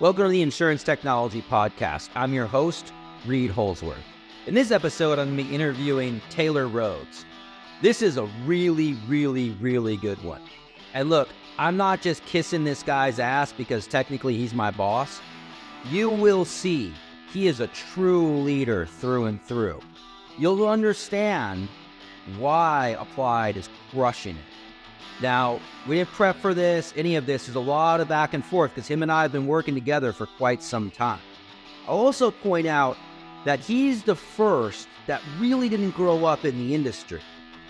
Welcome to the Insurance Technology Podcast. I'm your host, Reid. In this episode, I'm going to be interviewing Taylor Rhodes. This is a really good one. And look, I'm not just kissing this guy's ass because technically he's my boss. You will see he is a true leader through and through. You'll understand why Applied is crushing it. Now, we didn't prep for this, any of this. There's a lot of back and forth because him and I have been working together for quite some time. I'll also point out that he's the first that really didn't grow up in the industry.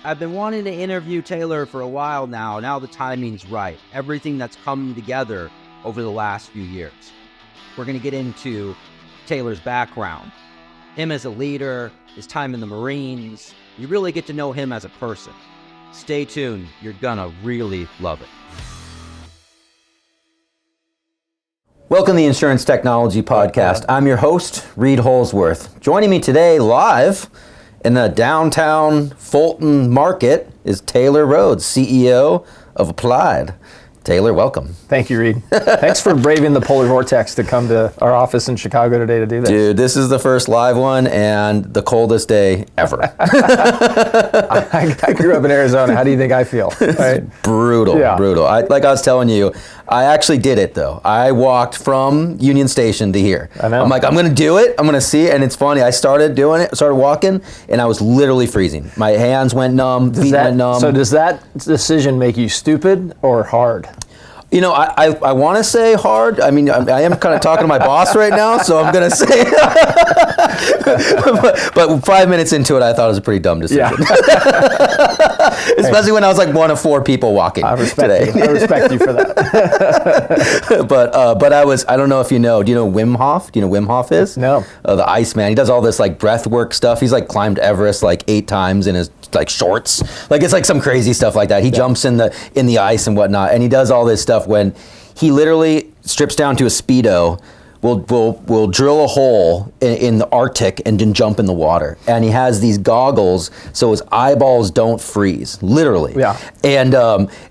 I've been wanting to interview Taylor for a while now. Now the timing's right. Everything that's come together over the last few years. We're going to get into Taylor's background, him as a leader, his time in the Marines. You really get to know him as a person. Stay tuned. You're gonna really love it. Welcome to the Insurance Technology Podcast. I'm your host, Reid Holsworth. Joining me today live in the downtown Fulton market is Taylor Rhodes, CEO of Applied. Taylor, welcome. Thank you, Reid. Thanks for braving the polar vortex to come to our office in Chicago today to do this. Dude, this is the first live one and the coldest day ever. I grew up in Arizona. How do you think I feel? Right? Brutal. Like I was telling you, I actually did it though. I walked from Union Station to here. I know. I'm like, I'm going to do it. I'm going to see it. And it's funny. I started doing it, started walking, and I was literally freezing. My hands went numb, feet went numb. So does that decision make you stupid or hard? You know, I want to say hard. I mean, I am kind of talking to my boss right now, so I'm going to say but 5 minutes into it, I thought it was a pretty dumb decision. Yeah. Especially when I was like one of four people walking today. I respect you for that. But I don't know if you know, do you know Wim Hof? Do you know who Wim Hof is? No. The Iceman. He does all this like breath work stuff. He's like climbed Everest like 8 times in his like shorts. Like it's like some crazy stuff like that. He jumps in the ice and whatnot, and he does all this stuff when he literally strips down to a Speedo, will drill a hole in the Arctic and then jump in the water. And he has these goggles so his eyeballs don't freeze, literally. Yeah.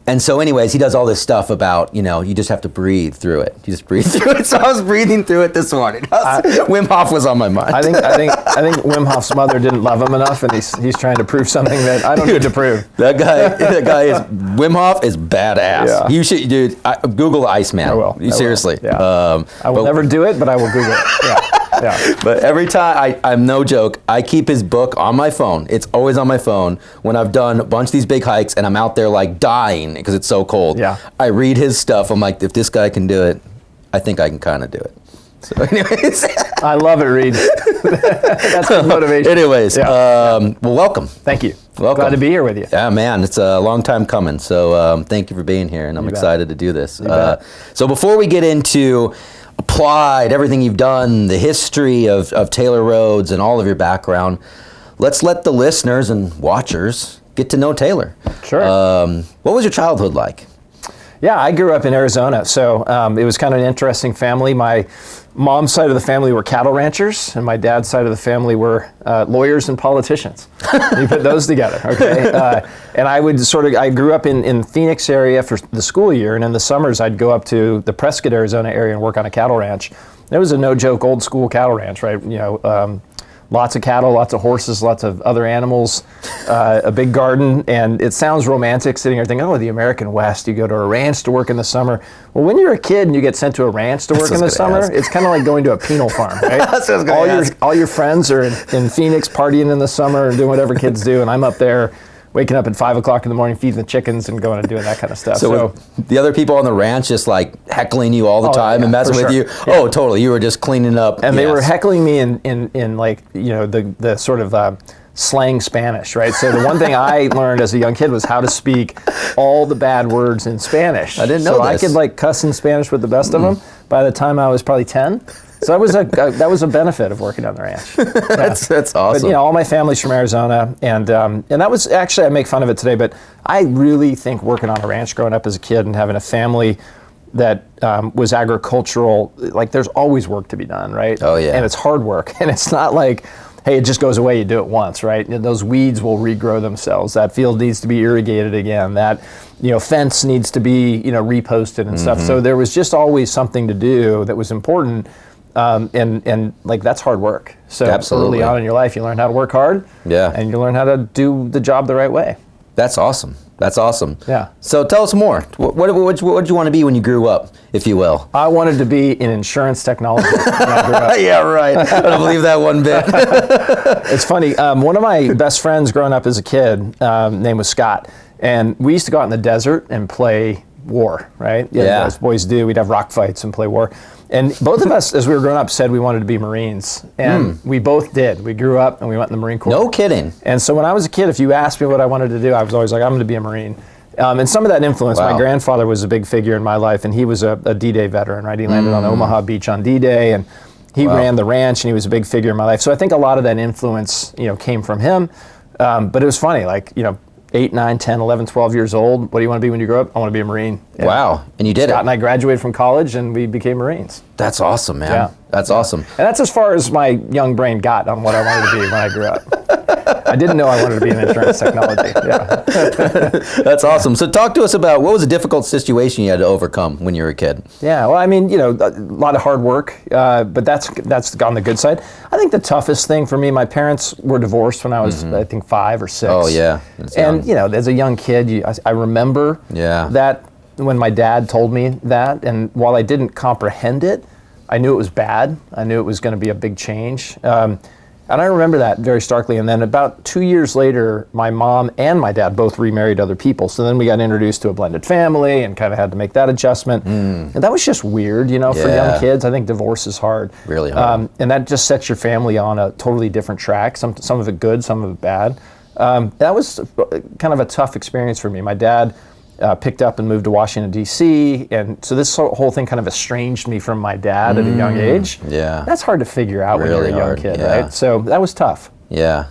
And so anyways, he does all this stuff about, you know, you just have to breathe through it. You just breathe through it. So I was breathing through it this morning. Wim Hof was on my mind. I think Wim Hof's mother didn't love him enough, and he's trying to prove something that I don't need to prove. That guy is, Wim Hof is badass. Yeah. You should, dude, Google Iceman. I will. Seriously. Yeah. I will never do it, but I will Google it. Yeah. But every time, I'm no joke, I keep his book on my phone. It's always on my phone when I've done a bunch of these big hikes and I'm out there like dying because it's so cold. Yeah. I read his stuff. I'm like, if this guy can do it, I think I can kind of do it. So anyways. I love it, Reid. That's the motivation. Anyways, well, welcome. Thank you. Welcome. Glad to be here with you. Yeah, man, it's a long time coming. So thank you for being here, and I'm excited to do this. So before we get into Applied, everything you've done, the history of Taylor Rhodes and all of your background, let's let the listeners and watchers get to know Taylor. Sure. What was your childhood like? Yeah, I grew up in Arizona, so it was kind of an interesting family. My mom's side of the family were cattle ranchers, and my dad's side of the family were lawyers and politicians. You put those together, okay? And I grew up in Phoenix area for the school year, and in the summers I'd go up to the Prescott, Arizona area and work on a cattle ranch. It was a no-joke old school cattle ranch, right? You know, lots of cattle, lots of horses, lots of other animals, a big garden, and it sounds romantic sitting here thinking, oh, the American West, you go to a ranch to work in the summer. Well, when you're a kid and you get sent to a ranch to work in the summer, it's kind of like going to a penal farm, right? All your friends are in Phoenix partying in the summer and doing whatever kids do, and I'm up there waking up at 5 o'clock in the morning, feeding the chickens and going and doing that kind of stuff. So the other people on the ranch just like heckling you all the time and messing with you? Yeah. Oh, totally. You were just cleaning up. And they were heckling me in like, you know, the sort of slang Spanish, right? So the one thing I learned as a young kid was how to speak all the bad words in Spanish. I didn't know this. So I could like cuss in Spanish with the best of them by the time I was probably 10. So that was a benefit of working on the ranch. Yeah. That's awesome. But you know, all my family's from Arizona, and that was actually, I make fun of it today, but I really think working on a ranch growing up as a kid and having a family that was agricultural, like there's always work to be done, right? Oh yeah. And it's hard work, and it's not like hey, it just goes away, you do it once, right? And those weeds will regrow themselves. That field needs to be irrigated again. That, fence needs to be, reposted and stuff. So there was just always something to do that was important. And like, that's hard work. So Absolutely. early on in your life, you learn how to work hard. Yeah. And you learn how to do the job the right way. That's awesome. That's awesome. Yeah. So tell us more. What did you want to be when you grew up, if you will? I wanted to be in insurance technology when I grew up. Yeah, right. I don't believe that one bit. It's funny. One of my best friends growing up as a kid, name was Scott, and we used to go out in the desert and play war, right? Yeah. As boys do. We'd have rock fights and play war. And both of us, as we were growing up, said we wanted to be Marines. And we both did. We grew up and we went in the Marine Corps. No kidding. And so when I was a kid, if you asked me what I wanted to do, I was always like, I'm going to be a Marine. And some of that influence, Wow. my grandfather was a big figure in my life, and he was a D-Day veteran, right? He landed on Omaha Beach on D-Day, and he ran the ranch, and he was a big figure in my life. So I think a lot of that influence, came from him. But it was funny, 8, 9, 10, 11, 12 years old. What do you want to be when you grow up? I want to be a Marine. And Wow. And you did Scott it. and I graduated from college, and we became Marines. That's awesome, man. Yeah. That's awesome. And that's as far as my young brain got on what I wanted to be when I grew up. I didn't know I wanted to be in insurance technology. Yeah. That's awesome. So talk to us about what was a difficult situation you had to overcome when you were a kid? Yeah, well, I mean, a lot of hard work, but that's on the good side. I think the toughest thing for me, my parents were divorced when I was, I think, 5 or 6. Oh, yeah. And, as a young kid, I remember that when my dad told me that, and while I didn't comprehend it, I knew it was bad. I knew it was going to be a big change. And I remember that very starkly. And then about 2 years later, my mom and my dad both remarried other people. So then we got introduced to a blended family and kind of had to make that adjustment. And that was just weird, for young kids. I think divorce is hard. Really hard. And that just sets your family on a totally different track. Some of it good, some of it bad. That was kind of a tough experience for me. My dad picked up and moved to Washington, D.C., and so this whole thing kind of estranged me from my dad at a young age. Yeah. That's hard to figure out Really when you're a young hard, kid, yeah. right? So that was tough. Yeah.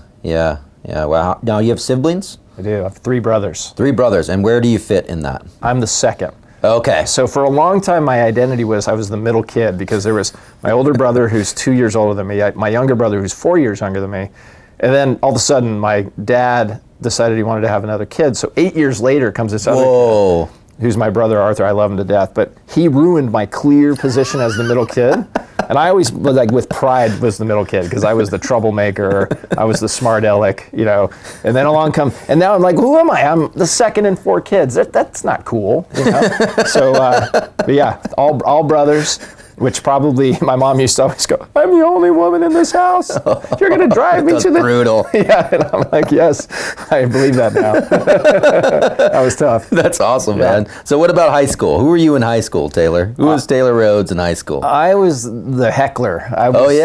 Wow. Now you have siblings? I do. I have 3 brothers. 3 brothers. And where do you fit in that? I'm the second. Okay. So for a long time, my identity was I was the middle kid because there was my older brother who's 2 years older than me, my younger brother who's 4 years younger than me, and then all of a sudden my dad decided he wanted to have another kid. So 8 years later comes this other kid, who's my brother Arthur. I love him to death, but he ruined my clear position as the middle kid. And I always, with pride, was the middle kid because I was the troublemaker. I was the smart aleck, And then along and now I'm like, who am I? I'm the second in 4 kids. That's not cool, So, but yeah, all brothers. Which probably my mom used to always go, I'm the only woman in this house. You're going to drive me to the... brutal. Yeah, and I'm like, yes, I believe that now. That was tough. That's awesome, man. So what about high school? Who were you in high school, Taylor? Who was Taylor Rhodes in high school? I was the heckler. I was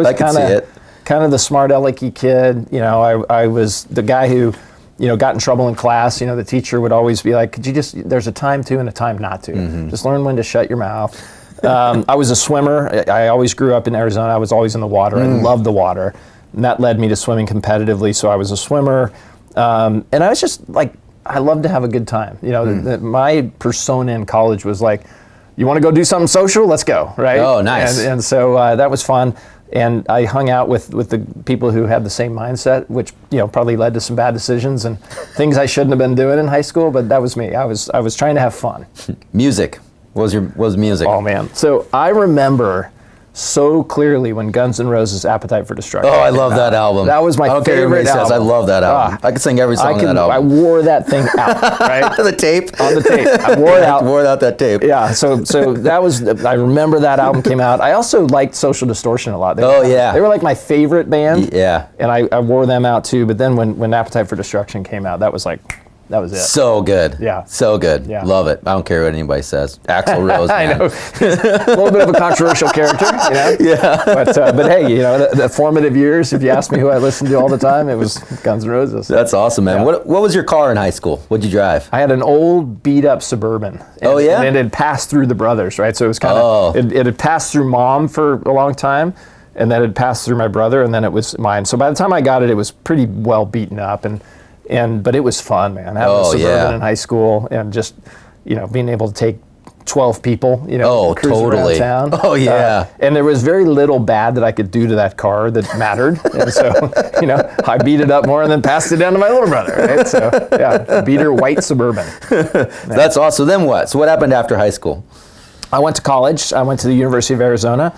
I could see it. kind of the smart alecky kid. I was the guy who, got in trouble in class. The teacher would always be like, there's a time to and a time not to. Just learn when to shut your mouth. I was a swimmer. I always grew up in Arizona. I was always in the water. I loved the water. And that led me to swimming competitively. So I was a swimmer. And I was just I loved to have a good time. My persona in college was like, you want to go do something social? Let's go, right? Oh, nice. And so that was fun. And I hung out with the people who had the same mindset, which probably led to some bad decisions and things I shouldn't have been doing in high school. But that was me. I was trying to have fun. Music. What was music? Oh man! So I remember so clearly when Guns N' Roses' "Appetite for Destruction." Oh, I love that album. That was my favorite album. I love that album. I could sing every song on that album. I wore that thing out, right? The tape? On the tape. I wore it out. Wore out that tape. Yeah, so that was, I remember that album came out. I also liked Social Distortion a lot. They were like my favorite band. Yeah. And I wore them out too, but then when Appetite for Destruction came out, that was it. So good. Yeah. So good. Yeah. Love it. I don't care what anybody says. Axl Rose, I man. know. A little bit of a controversial character, Yeah. But hey, the formative years, if you ask me who I listened to all the time, it was Guns N' Roses. That's awesome, man. Yeah. What was your car in high school? What'd you drive? I had an old beat-up Suburban. And it had passed through the brothers, right? So it was kind of, it had passed through Mom for a long time, and then it passed through my brother, and then it was mine. So by the time I got it, it was pretty well beaten up, but it was fun, man. Having a Suburban in high school and just, being able to take 12 people, Oh, cruising totally. around town. Oh, yeah. And there was very little bad that I could do to that car that mattered. And so, I beat it up more and then passed it down to my little brother, right? So, yeah, beater white Suburban. That's awesome. So then what? So what happened after high school? I went to college. I went to the University of Arizona,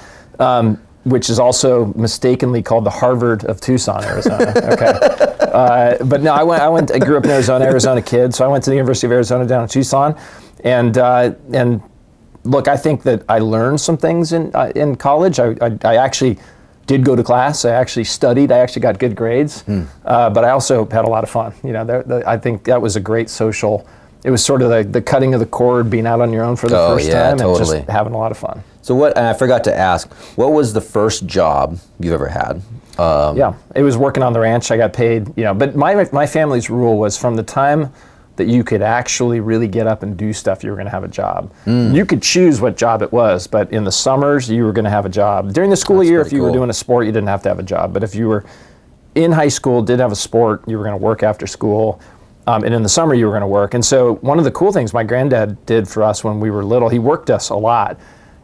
which is also mistakenly called the Harvard of Tucson, Arizona. Okay. But no, I grew up in Arizona kid. So I went to the University of Arizona down in Tucson. And look, I think that I learned some things in college. I actually did go to class. I actually studied. I actually got good grades. But I also had a lot of fun. I think that was a great social. It was sort of the cutting of the cord, being out on your own for the first time, totally. and just having a lot of fun. So and I forgot to ask, what was the first job you ever had? Yeah, it was working on the ranch. I got paid, but my family's rule was from the time that you could actually really get up and do stuff, you were going to have a job. You could choose what job it was, but in the summers, you were going to have a job. During the school year, if you were doing a sport, you didn't have to have a job. But if you were in high school, didn't have a sport, you were going to work after school. And in the summer, you were going to work. And so one of the cool things my granddad did for us when we were little, he worked us a lot,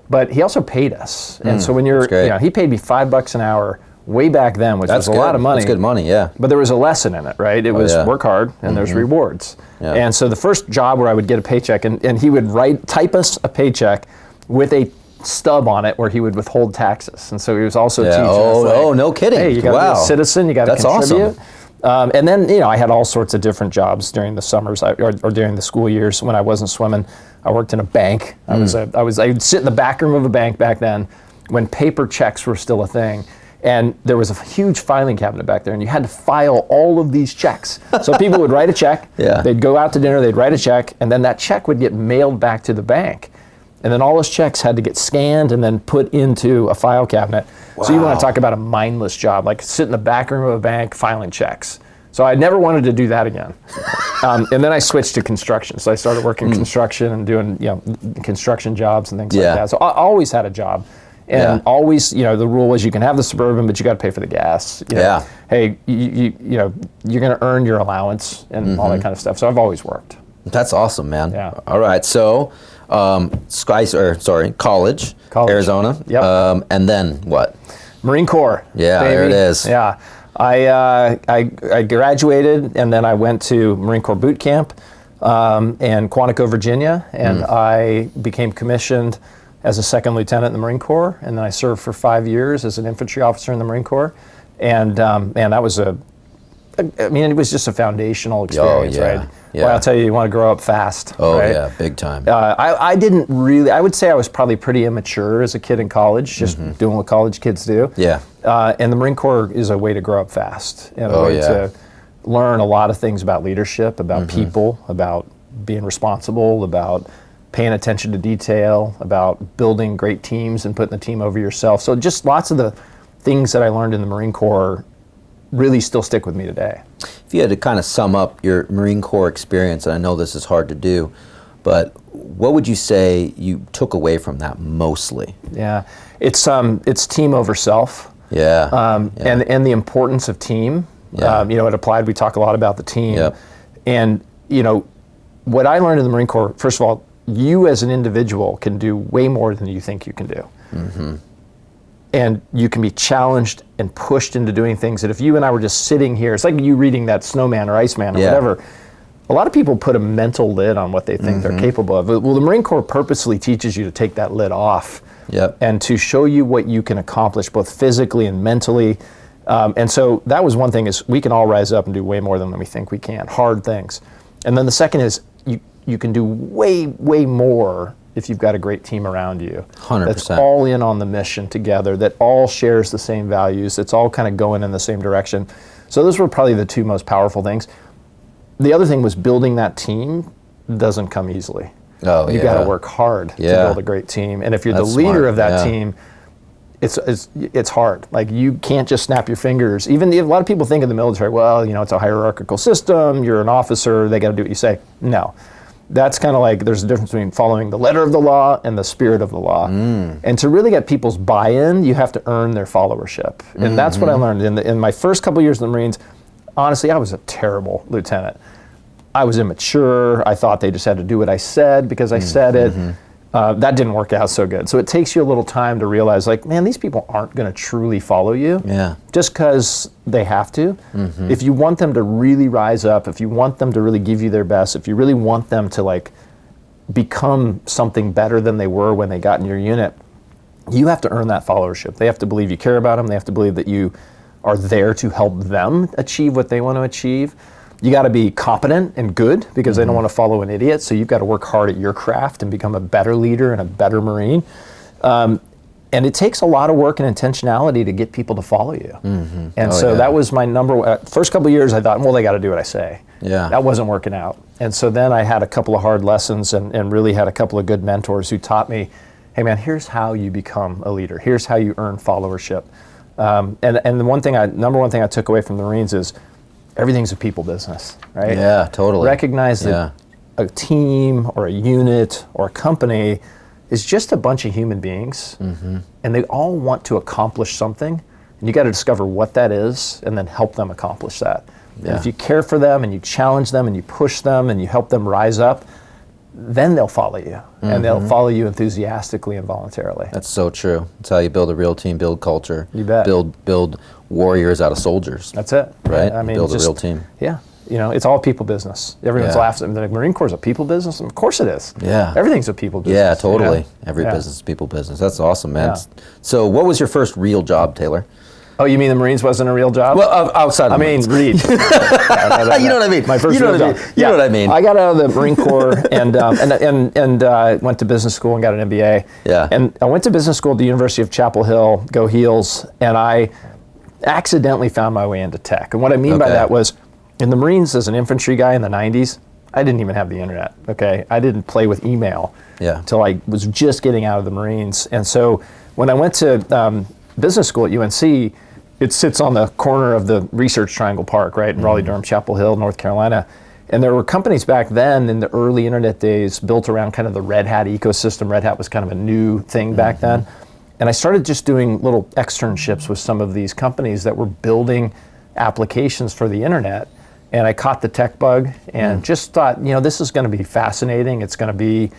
but he also paid us. And so when he paid me $5 an hour way back then, which was a lot of money. That's good money, yeah. But there was a lesson in it, right? It was work hard and there's rewards. Yeah. And so the first job where I would get a paycheck, and he would type us a paycheck with a stub on it where he would withhold taxes. And so he was also teaching us no kidding. Hey, you got to be a citizen, you got to contribute. Awesome. And then, I had all sorts of different jobs during the summers or during the school years. When I wasn't swimming, I worked in a bank. I would sit in the back room of a bank back then when paper checks were still a thing. And there was a huge filing cabinet back there, and you had to file all of these checks. So people would write a check, they'd go out to dinner, they'd write a check, and then that check would get mailed back to the bank. And then all those checks had to get scanned and then put into a file cabinet. Wow. So you want to talk about a mindless job, like sit in the back room of a bank filing checks. So I never wanted to do that again. And then I switched to construction. So I started working construction and doing construction jobs and things like that. So I always had a job. And always, the rule was you can have the Suburban, but you got to pay for the gas. Hey, you're going to earn your allowance and all that kind of stuff. So I've always worked. That's awesome, man. Yeah. All right. So, college, Arizona. Yep. And then what? Marine Corps. Yeah, baby. there it is. Yeah. I graduated, and then I went to Marine Corps boot camp in Quantico, Virginia, and I became commissioned as a second lieutenant in the Marine Corps, and then I served for 5 years as an infantry officer in the Marine Corps, and that was it was just a foundational experience, right? Yeah. Well, I'll tell you, you want to grow up fast. Oh, right? yeah, big time. I didn't really, I would say I was probably pretty immature as a kid in college, just doing what college kids do. Yeah. And the Marine Corps is a way to grow up fast, and a way to learn a lot of things about leadership, about people, about being responsible, about paying attention to detail, about building great teams and putting the team over yourself. So just lots of the things that I learned in the Marine Corps really still stick with me today. If you had to kind of sum up your Marine Corps experience, and I know this is hard to do, but what would you say you took away from that mostly? Yeah, it's team over self. Yeah. And the importance of team. Yeah. At Applied we talk a lot about the team. Yep. And what I learned in the Marine Corps, first of all, you as an individual can do way more than you think you can do. And you can be challenged and pushed into doing things that if you and I were just sitting here, it's like you reading that Snowman or Iceman or whatever. A lot of people put a mental lid on what they think they're capable of. Well, the Marine Corps purposely teaches you to take that lid off and to show you what you can accomplish both physically and mentally. And so that was one thing, is we can all rise up and do way more than we think we can, hard things. And then the second is you can do way, way more if you've got a great team around you. 100%. That's all in on the mission together, that all shares the same values, that's all kind of going in the same direction. So those were probably the two most powerful things. The other thing was building that team doesn't come easily. Oh, you got to work hard to build a great team. And if you're the leader of that team, it's hard. Like, you can't just snap your fingers. Even a lot of people think in the military, well, it's a hierarchical system, you're an officer, they got to do what you say. No. That's kind of like, there's a difference between following the letter of the law and the spirit of the law. And to really get people's buy-in, you have to earn their followership. And that's what I learned. In my first couple years in the Marines, honestly, I was a terrible lieutenant. I was immature. I thought they just had to do what I said because I said it. that didn't work out so good. So it takes you a little time to realize, like, man, these people aren't going to truly follow you just because they have to. If you want them to really rise up, if you want them to really give you their best, if you really want them to like become something better than they were when they got in your unit, you have to earn that followership. They have to believe you care about them. They have to believe that you are there to help them achieve what they want to achieve. You got to be competent and good because they don't want to follow an idiot. So you've got to work hard at your craft and become a better leader and a better Marine. And it takes a lot of work and intentionality to get people to follow you. And that was my first couple of years. I thought, well, they got to do what I say. That wasn't working out. And so then I had a couple of hard lessons and really had a couple of good mentors who taught me, hey man, here's how you become a leader. Here's how you earn followership. And the number one thing I took away from the Marines is everything's a people business, right? Yeah, totally. Recognize that a team or a unit or a company is just a bunch of human beings, and they all want to accomplish something, and you got to discover what that is and then help them accomplish that. And if you care for them and you challenge them and you push them and you help them rise up, then they'll follow you, and they'll follow you enthusiastically and voluntarily. That's so true. That's how you build a real team, build culture. You bet. Build warriors out of soldiers. That's it. Right? I mean, build a real team. Yeah. You know, it's all people business. Everyone's laughing. The Marine Corps is a people business? Of course it is. Yeah. Everything's a people business. Yeah, totally. You know? Every business is people business. That's awesome, man. Yeah. So what was your first real job, Taylor? Oh, you mean the Marines wasn't a real job? Well, outside of the Marines. Reid. You know what I mean. My first real job. You know what I mean. I got out of the Marine Corps and went to business school and got an MBA. Yeah. And I went to business school at the University of Chapel Hill, go Heels, and I accidentally found my way into tech. And what I mean by that was, in the Marines as an infantry guy in the 90s, I didn't even have the internet, okay? I didn't play with email until I was just getting out of the Marines. And so when I went to business school at UNC, it sits on the corner of the Research Triangle Park, right, in Raleigh-Durham, Chapel Hill, North Carolina. And there were companies back then in the early internet days built around kind of the Red Hat ecosystem. Red Hat was kind of a new thing back then. And I started just doing little externships with some of these companies that were building applications for the internet. And I caught the tech bug and just thought, you know, this is going to be fascinating. It's going to be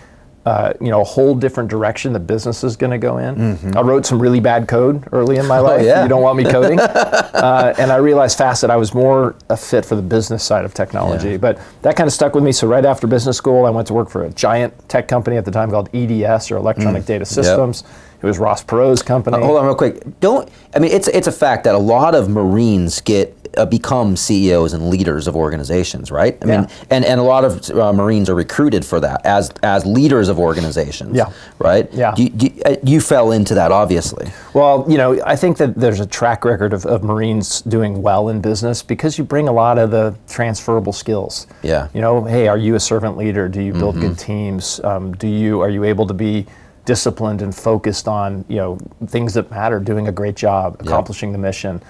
a whole different direction the business is going to go in. I wrote some really bad code early in my life. You don't want me coding. And I realized fast that I was more a fit for the business side of technology. But that kind of stuck with me. So right after business school, I went to work for a giant tech company at the time called EDS, or Electronic Data Systems. It was Ross Perot's company. Hold on real quick. It's a fact that a lot of Marines become CEOs and leaders of organizations, right? I mean, and a lot of Marines are recruited for that as leaders of organizations, right? Yeah. You fell into that, obviously. Well, you know, I think that there's a track record of Marines doing well in business because you bring a lot of the transferable skills. Yeah. You know, hey, are you a servant leader? Do you build good teams? Are you able to be disciplined and focused on, you know, things that matter, doing a great job, accomplishing the mission,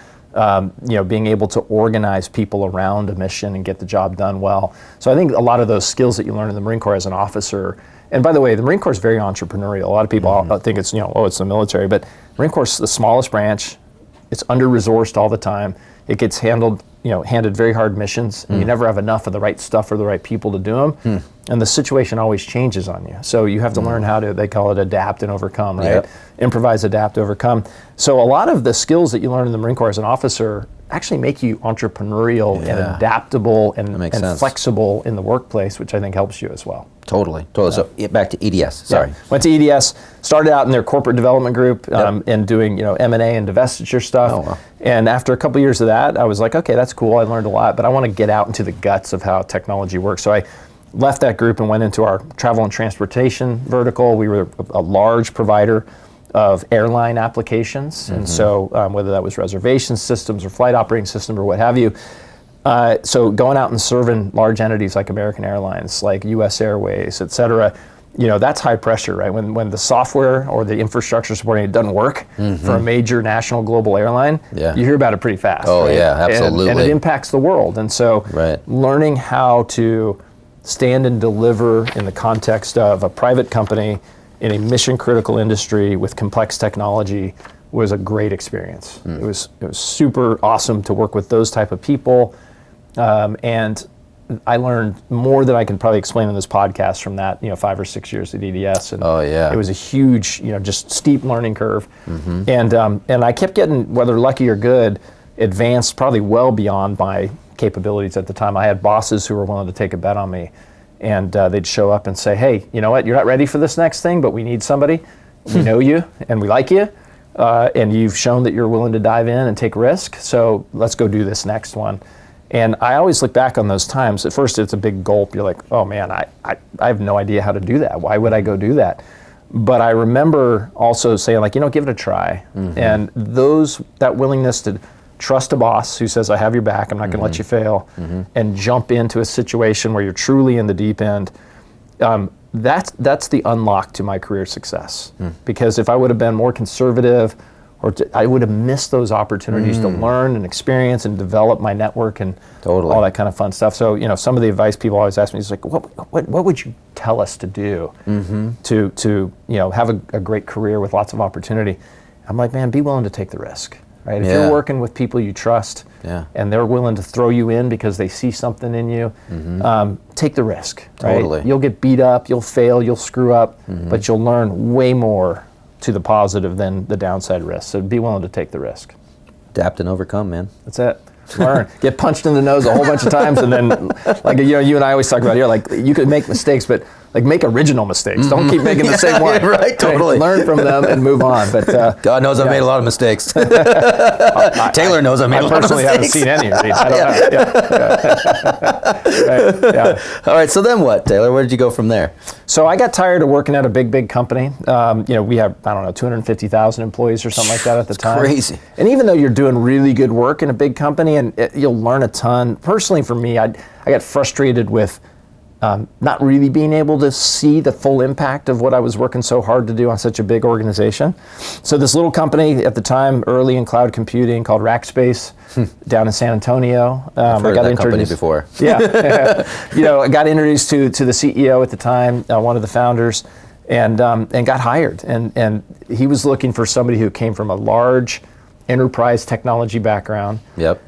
being able to organize people around a mission and get the job done well. So I think a lot of those skills that you learn in the Marine Corps as an officer, and by the way, the Marine Corps is very entrepreneurial. A lot of people think it's, it's the military, but Marine Corps is the smallest branch. It's under-resourced all the time. It gets handed very hard missions, and you never have enough of the right stuff or the right people to do them. And the situation always changes on you. So you have to learn how to, they call it adapt and overcome, right? Improvise, adapt, overcome. So a lot of the skills that you learn in the Marine Corps as an officer actually make you entrepreneurial and adaptable and flexible in the workplace, which I think helps you as well. Totally. So back to EDS. Sorry. Went to EDS, started out in their corporate development group and doing M&A and divestiture stuff. Oh, wow. And after a couple years of that, I was like, okay, that's cool. I learned a lot, but I want to get out into the guts of how technology works. So I left that group and went into our travel and transportation vertical. We were a large provider of airline applications. And so whether that was reservation systems or flight operating system or what have you. So going out and serving large entities like American Airlines, like US Airways, et cetera, that's high pressure, right? When the software or the infrastructure supporting it doesn't work for a major national global airline, you hear about it pretty fast. Oh, right? yeah, absolutely. And it impacts the world. And so learning how to stand and deliver in the context of a private company in a mission critical industry with complex technology was a great experience. It was super awesome to work with those type of people. And I learned more than I can probably explain in this podcast from that, 5 or 6 years at EDS. And it was a huge, just steep learning curve. And I kept getting, whether lucky or good, advanced probably well beyond my capabilities at the time. I had bosses who were willing to take a bet on me, and they'd show up and say, hey, you know what, you're not ready for this next thing, but we need somebody. We know you and we like you, and you've shown that you're willing to dive in and take risk, so let's go do this next one. And I always look back on those times. At first it's a big gulp. You're like, oh man, I have no idea how to do that. Why would I go do that? But I remember also saying, like, give it a try. And that willingness to trust a boss who says, I have your back, I'm not going to let you fail, and jump into a situation where you're truly in the deep end, that's the unlock to my career success. Because if I would have been more conservative, I would have missed those opportunities to learn and experience and develop my network and all that kind of fun stuff. So, some of the advice people always ask me is like, what would you tell us to do to have a great career with lots of opportunity? I'm like, man, be willing to take the risk. Right? If you're working with people you trust and they're willing to throw you in because they see something in you, take the risk. Right? Totally. You'll get beat up, you'll fail, you'll screw up, but you'll learn way more to the positive than the downside risk. So be willing to take the risk. Adapt and overcome, man. That's it. Learn. Get punched in the nose a whole bunch of times, and then, like, you and I always talk about here, like, you could make mistakes, but like, make original mistakes. Don't keep making the same one. Right, totally. Learn from them and move on. But God knows I've made a lot of mistakes. Taylor knows I've made a lot of mistakes. I personally haven't seen any. I don't know. All right, so then what, Taylor? Where did you go from there? So I got tired of working at a big company. We have, 250,000 employees or something like that at the time. Crazy. And even though you're doing really good work in a big company and you'll learn a ton, personally for me, I got frustrated with not really being able to see the full impact of what I was working so hard to do on such a big organization. So this little company at the time, early in cloud computing, called Rackspace, down in San Antonio. I've heard of that company before. I got introduced to the CEO at the time, one of the founders, and got hired. And he was looking for somebody who came from a large enterprise technology background.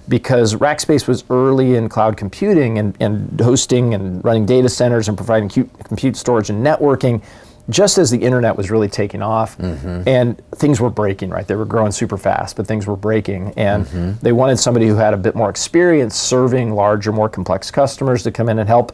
Because Rackspace was early in cloud computing and hosting and running data centers and providing compute storage and networking, just as the internet was really taking off. And things were breaking, right? They were growing super fast, but things were breaking. And they wanted somebody who had a bit more experience serving larger, more complex customers to come in and help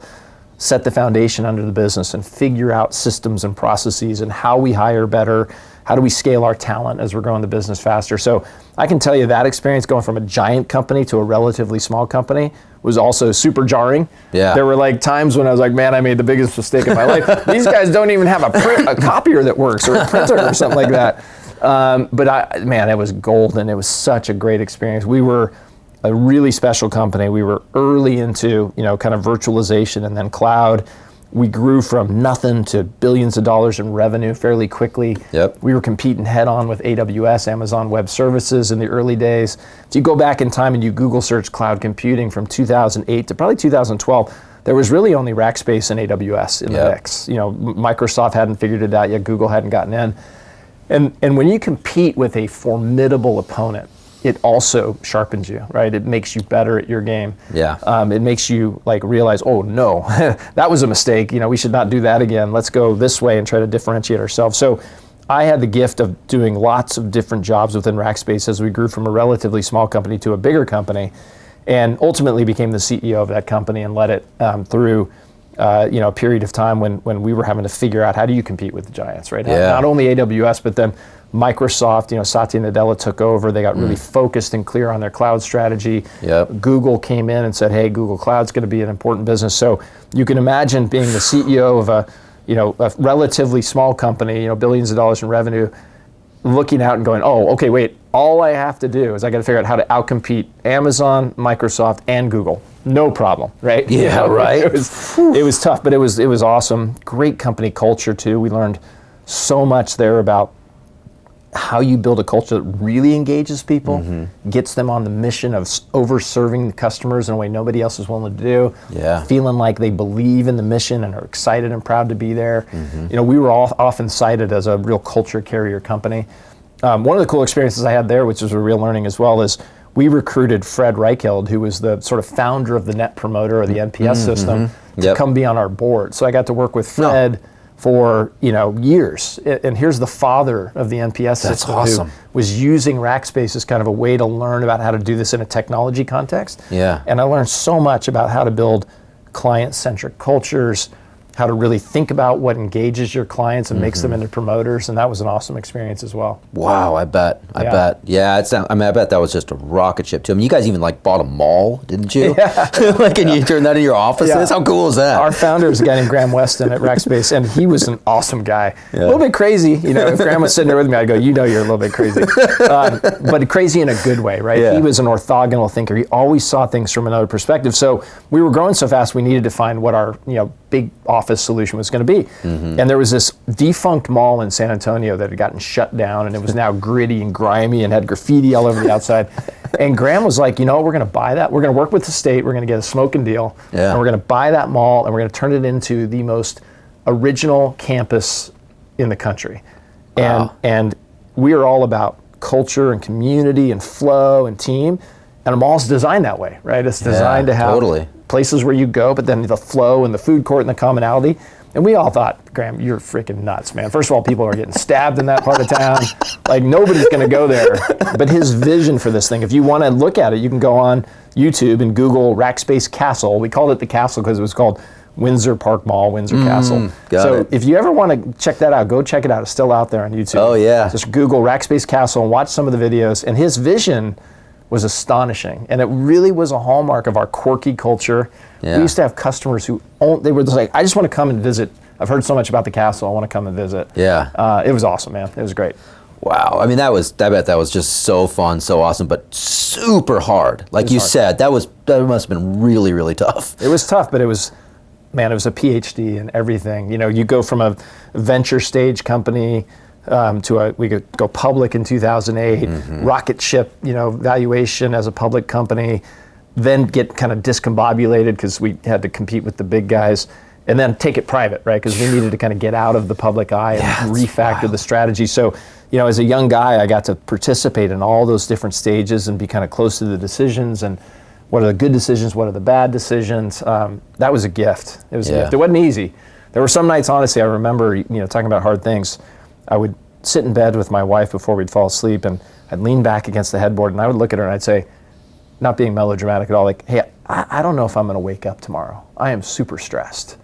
set the foundation under the business and figure out systems and processes and how we hire better. How do we scale our talent as we're growing the business faster? So I can tell you that experience going from a giant company to a relatively small company was also super jarring. There were like times when I was like, man, I made the biggest mistake of my life. These guys don't even have a copier that works or a printer or something like that. But it was golden. It was such a great experience. We were a really special company. We were early into, kind of virtualization and then cloud. We grew from nothing to billions of dollars in revenue fairly quickly. We were competing head on with AWS, Amazon Web Services in the early days. If you go back in time and you Google search cloud computing from 2008 to probably 2012, there was really only Rackspace and AWS in the mix. Microsoft hadn't figured it out yet. Google hadn't gotten in. And when you compete with a formidable opponent, it also sharpens you, right? It makes you better at your game. It makes you realize, oh no, that was a mistake. We should not do that again. Let's go this way and try to differentiate ourselves. So I had the gift of doing lots of different jobs within Rackspace as we grew from a relatively small company to a bigger company, and ultimately became the CEO of that company and led it through a period of time when we were having to figure out, how do you compete with the giants, right? Not only AWS, but then Microsoft, Satya Nadella took over. They got really focused and clear on their cloud strategy. Google came in and said, hey, Google Cloud's going to be an important business. So you can imagine being the CEO of a relatively small company, billions of dollars in revenue, looking out and going, oh, okay, wait, all I have to do is I got to figure out how to outcompete Amazon, Microsoft, and Google. No problem, right? Right. It was tough, but it was awesome. Great company culture too. We learned so much there about how you build a culture that really engages people, gets them on the mission of over-serving the customers in a way nobody else is willing to do, feeling like they believe in the mission and are excited and proud to be there. We were often cited as a real culture carrier company. One of the cool experiences I had there, which was a real learning as well, is we recruited Fred Reichheld, who was the sort of founder of the Net Promoter or the NPS system, to come be on our board. So I got to work with Fred for years. And here's the father of the NPS system who was using Rackspace as kind of a way to learn about how to do this in a technology context. Yeah. And I learned so much about how to build client-centric cultures, how to really think about what engages your clients and makes them into promoters, and that was an awesome experience as well. Wow, I bet. Yeah, I bet that was just a rocket ship too. I mean, you guys even bought a mall, didn't you? Yeah. And you turned that into your offices? Yeah. How cool is that? Our founder is a guy named Graham Weston at Rackspace, and he was an awesome guy. Yeah. A little bit crazy. If Graham was sitting there with me, I'd go, you're a little bit crazy. But crazy in a good way, right? Yeah. He was an orthogonal thinker. He always saw things from another perspective. So we were growing so fast, we needed to find what our big office solution was going to be. And there was this defunct mall in San Antonio that had gotten shut down, and it was now gritty and grimy and had graffiti all over the outside. And Graham was like, we're going to buy that. We're going to work with the state. We're going to get a smoking deal. Yeah. And we're going to buy that mall, and we're going to turn it into the most original campus in the country. Wow. And we are all about culture and community and flow and team. And a mall's designed that way, right? It's designed to have places where you go, but then the flow and the food court and the commonality. And we all thought, Graham, you're freaking nuts, man. First of all, people are getting stabbed in that part of town. Nobody's going to go there. But his vision for this thing, if you want to look at it, you can go on YouTube and Google Rackspace Castle. We called it the Castle because it was called Windsor Park Mall, Windsor Castle. So if you ever want to check that out, go check it out. It's still out there on YouTube. Oh, yeah. Just Google Rackspace Castle and watch some of the videos. And his vision was astonishing, and it really was a hallmark of our quirky culture. Yeah. We used to have customers who they were just like, I just want to come and visit. I've heard so much about the castle. I want to come and visit. Yeah. It was awesome, man. It was great. Wow. I mean, I bet that was just so fun, so awesome, but super hard. Like you said, that must have been really, really tough. It was tough, but it was a PhD in everything. You go from a venture stage company we could go public in 2008, rocket ship, valuation as a public company, then get kind of discombobulated because we had to compete with the big guys, and then take it private, right? Because we needed to kind of get out of the public eye and refactor the strategy. So, as a young guy, I got to participate in all those different stages and be kind of close to the decisions and what are the good decisions, what are the bad decisions. That was a gift. It was a gift. It wasn't easy. There were some nights, honestly, I remember, talking about hard things. I would sit in bed with my wife before we'd fall asleep, and I'd lean back against the headboard, and I would look at her and I'd say, not being melodramatic at all, hey, I don't know if I'm going to wake up tomorrow. I am super stressed.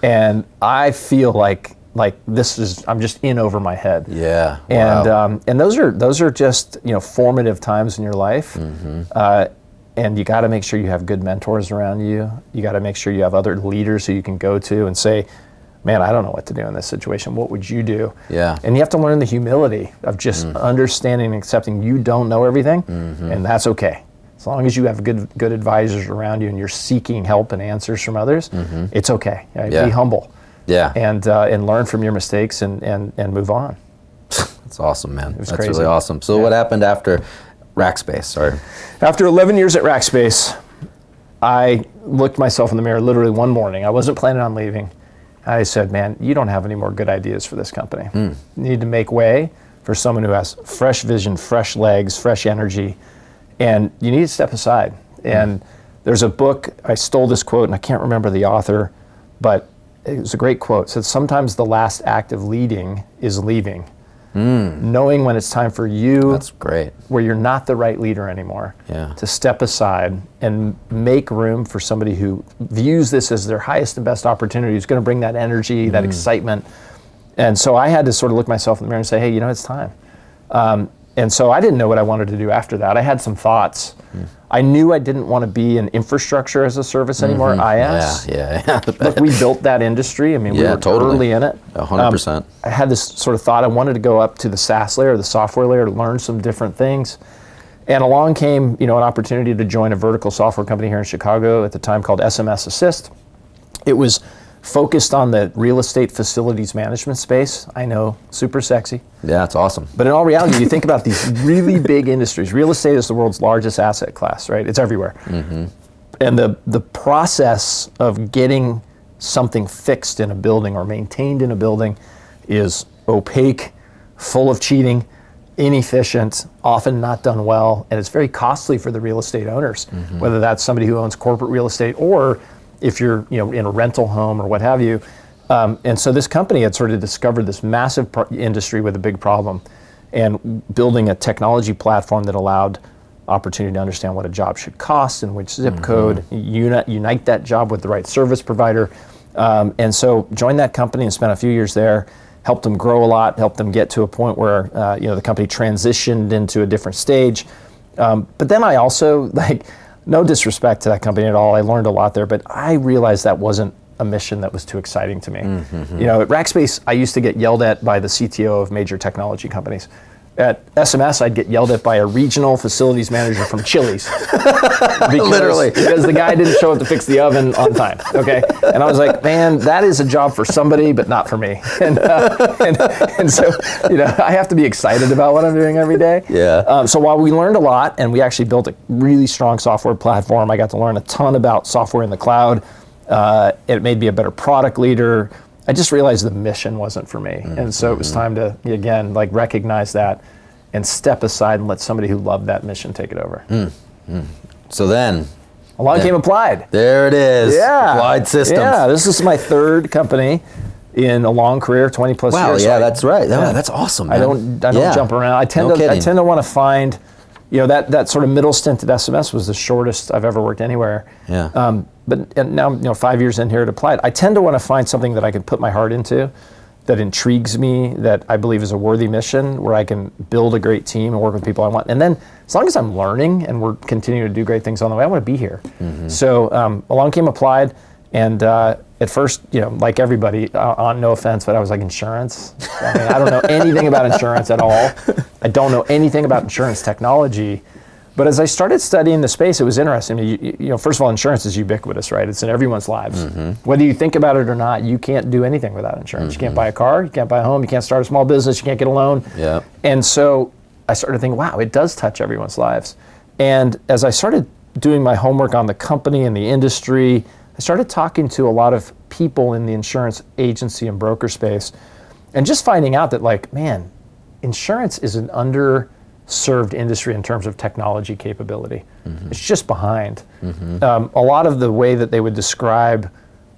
And I feel like I'm just in over my head. Yeah. Wow. And those are just, formative times in your life. And you got to make sure you have good mentors around you. You got to make sure you have other leaders who you can go to and say, man, I don't know what to do in this situation. What would you do? Yeah. And you have to learn the humility of just understanding and accepting you don't know everything, and that's okay. As long as you have good advisors around you and you're seeking help and answers from others, it's okay. Right? Be humble. Yeah. And learn from your mistakes and move on. That's awesome, man. That's crazy. Really awesome. So what happened after Rackspace? Sorry. After 11 years at Rackspace, I looked myself in the mirror literally one morning. I wasn't planning on leaving. I said, man, you don't have any more good ideas for this company. You need to make way for someone who has fresh vision, fresh legs, fresh energy, and you need to step aside. And there's a book, I stole this quote, and I can't remember the author, but it was a great quote. It said, sometimes the last act of leading is leaving. Knowing when it's time for you, that's great, where you're not the right leader anymore, to step aside and make room for somebody who views this as their highest and best opportunity, who's going to bring that energy, that excitement. And so I had to sort of look myself in the mirror and say, hey, it's time. And so I didn't know what I wanted to do after that. I had some thoughts. I knew I didn't want to be in infrastructure as a service anymore, IS. Yeah. Look, we built that industry. I mean, we were early in it. 100%. I had this sort of thought I wanted to go up to the SaaS layer, the software layer, to learn some different things. And along came, an opportunity to join a vertical software company here in Chicago at the time called SMS Assist. It was focused on the real estate facilities management space. I know, super sexy. Yeah, it's awesome. But in all reality, you think about these really big industries. Real estate is the world's largest asset class, right? It's everywhere. And the process of getting something fixed in a building or maintained in a building is opaque, full of cheating. inefficient, often not done well, and it's very costly for the real estate owners, whether that's somebody who owns corporate real estate or if you're in a rental home or what have you. And so this company had sort of discovered this massive industry with a big problem, and building a technology platform that allowed opportunity to understand what a job should cost and which zip code, unite that job with the right service provider. And so joined that company and spent a few years there, helped them grow a lot, helped them get to a point where the company transitioned into a different stage. But then I also, no disrespect to that company at all, I learned a lot there, but I realized that wasn't a mission that was too exciting to me. At Rackspace, I used to get yelled at by the CTO of major technology companies. At SMS, I'd get yelled at by a regional facilities manager from Chili's. Because the guy didn't show up to fix the oven on time, okay? And I was like, man, that is a job for somebody, but not for me. And so, I have to be excited about what I'm doing every day. Yeah. So while we learned a lot, and we actually built a really strong software platform, I got to learn a ton about software in the cloud. It made me a better product leader. I just realized the mission wasn't for me. And so it was time to, again, recognize that and step aside and let somebody who loved that mission take it over. So then... Along came Applied. There it is. Yeah. Applied Systems. Yeah, this is my third company in a long career, 20 plus years. Wow, yeah, that's right. Yeah. That's awesome, man. I don't jump around. I tend to want to find, that sort of middle stint at SMS was the shortest I've ever worked anywhere. Yeah. But now, 5 years in here at Applied, I tend to want to find something that I can put my heart into, that intrigues me, that I believe is a worthy mission, where I can build a great team and work with people I want. And then, as long as I'm learning and we're continuing to do great things on the way, I want to be here. So along came Applied, and at first, like everybody, no offense, but I was like, insurance? I don't know anything about insurance at all. I don't know anything about insurance technology. But as I started studying the space, it was interesting. First of all, insurance is ubiquitous, right? It's in everyone's lives. Whether you think about it or not, you can't do anything without insurance. You can't buy a car, you can't buy a home, you can't start a small business, you can't get a loan. Yeah. And so I started thinking, wow, it does touch everyone's lives. And as I started doing my homework on the company and the industry, I started talking to a lot of people in the insurance agency and broker space, and just finding out that, man, insurance is an underserved industry in terms of technology capability. It's just behind. A lot of the way that they would describe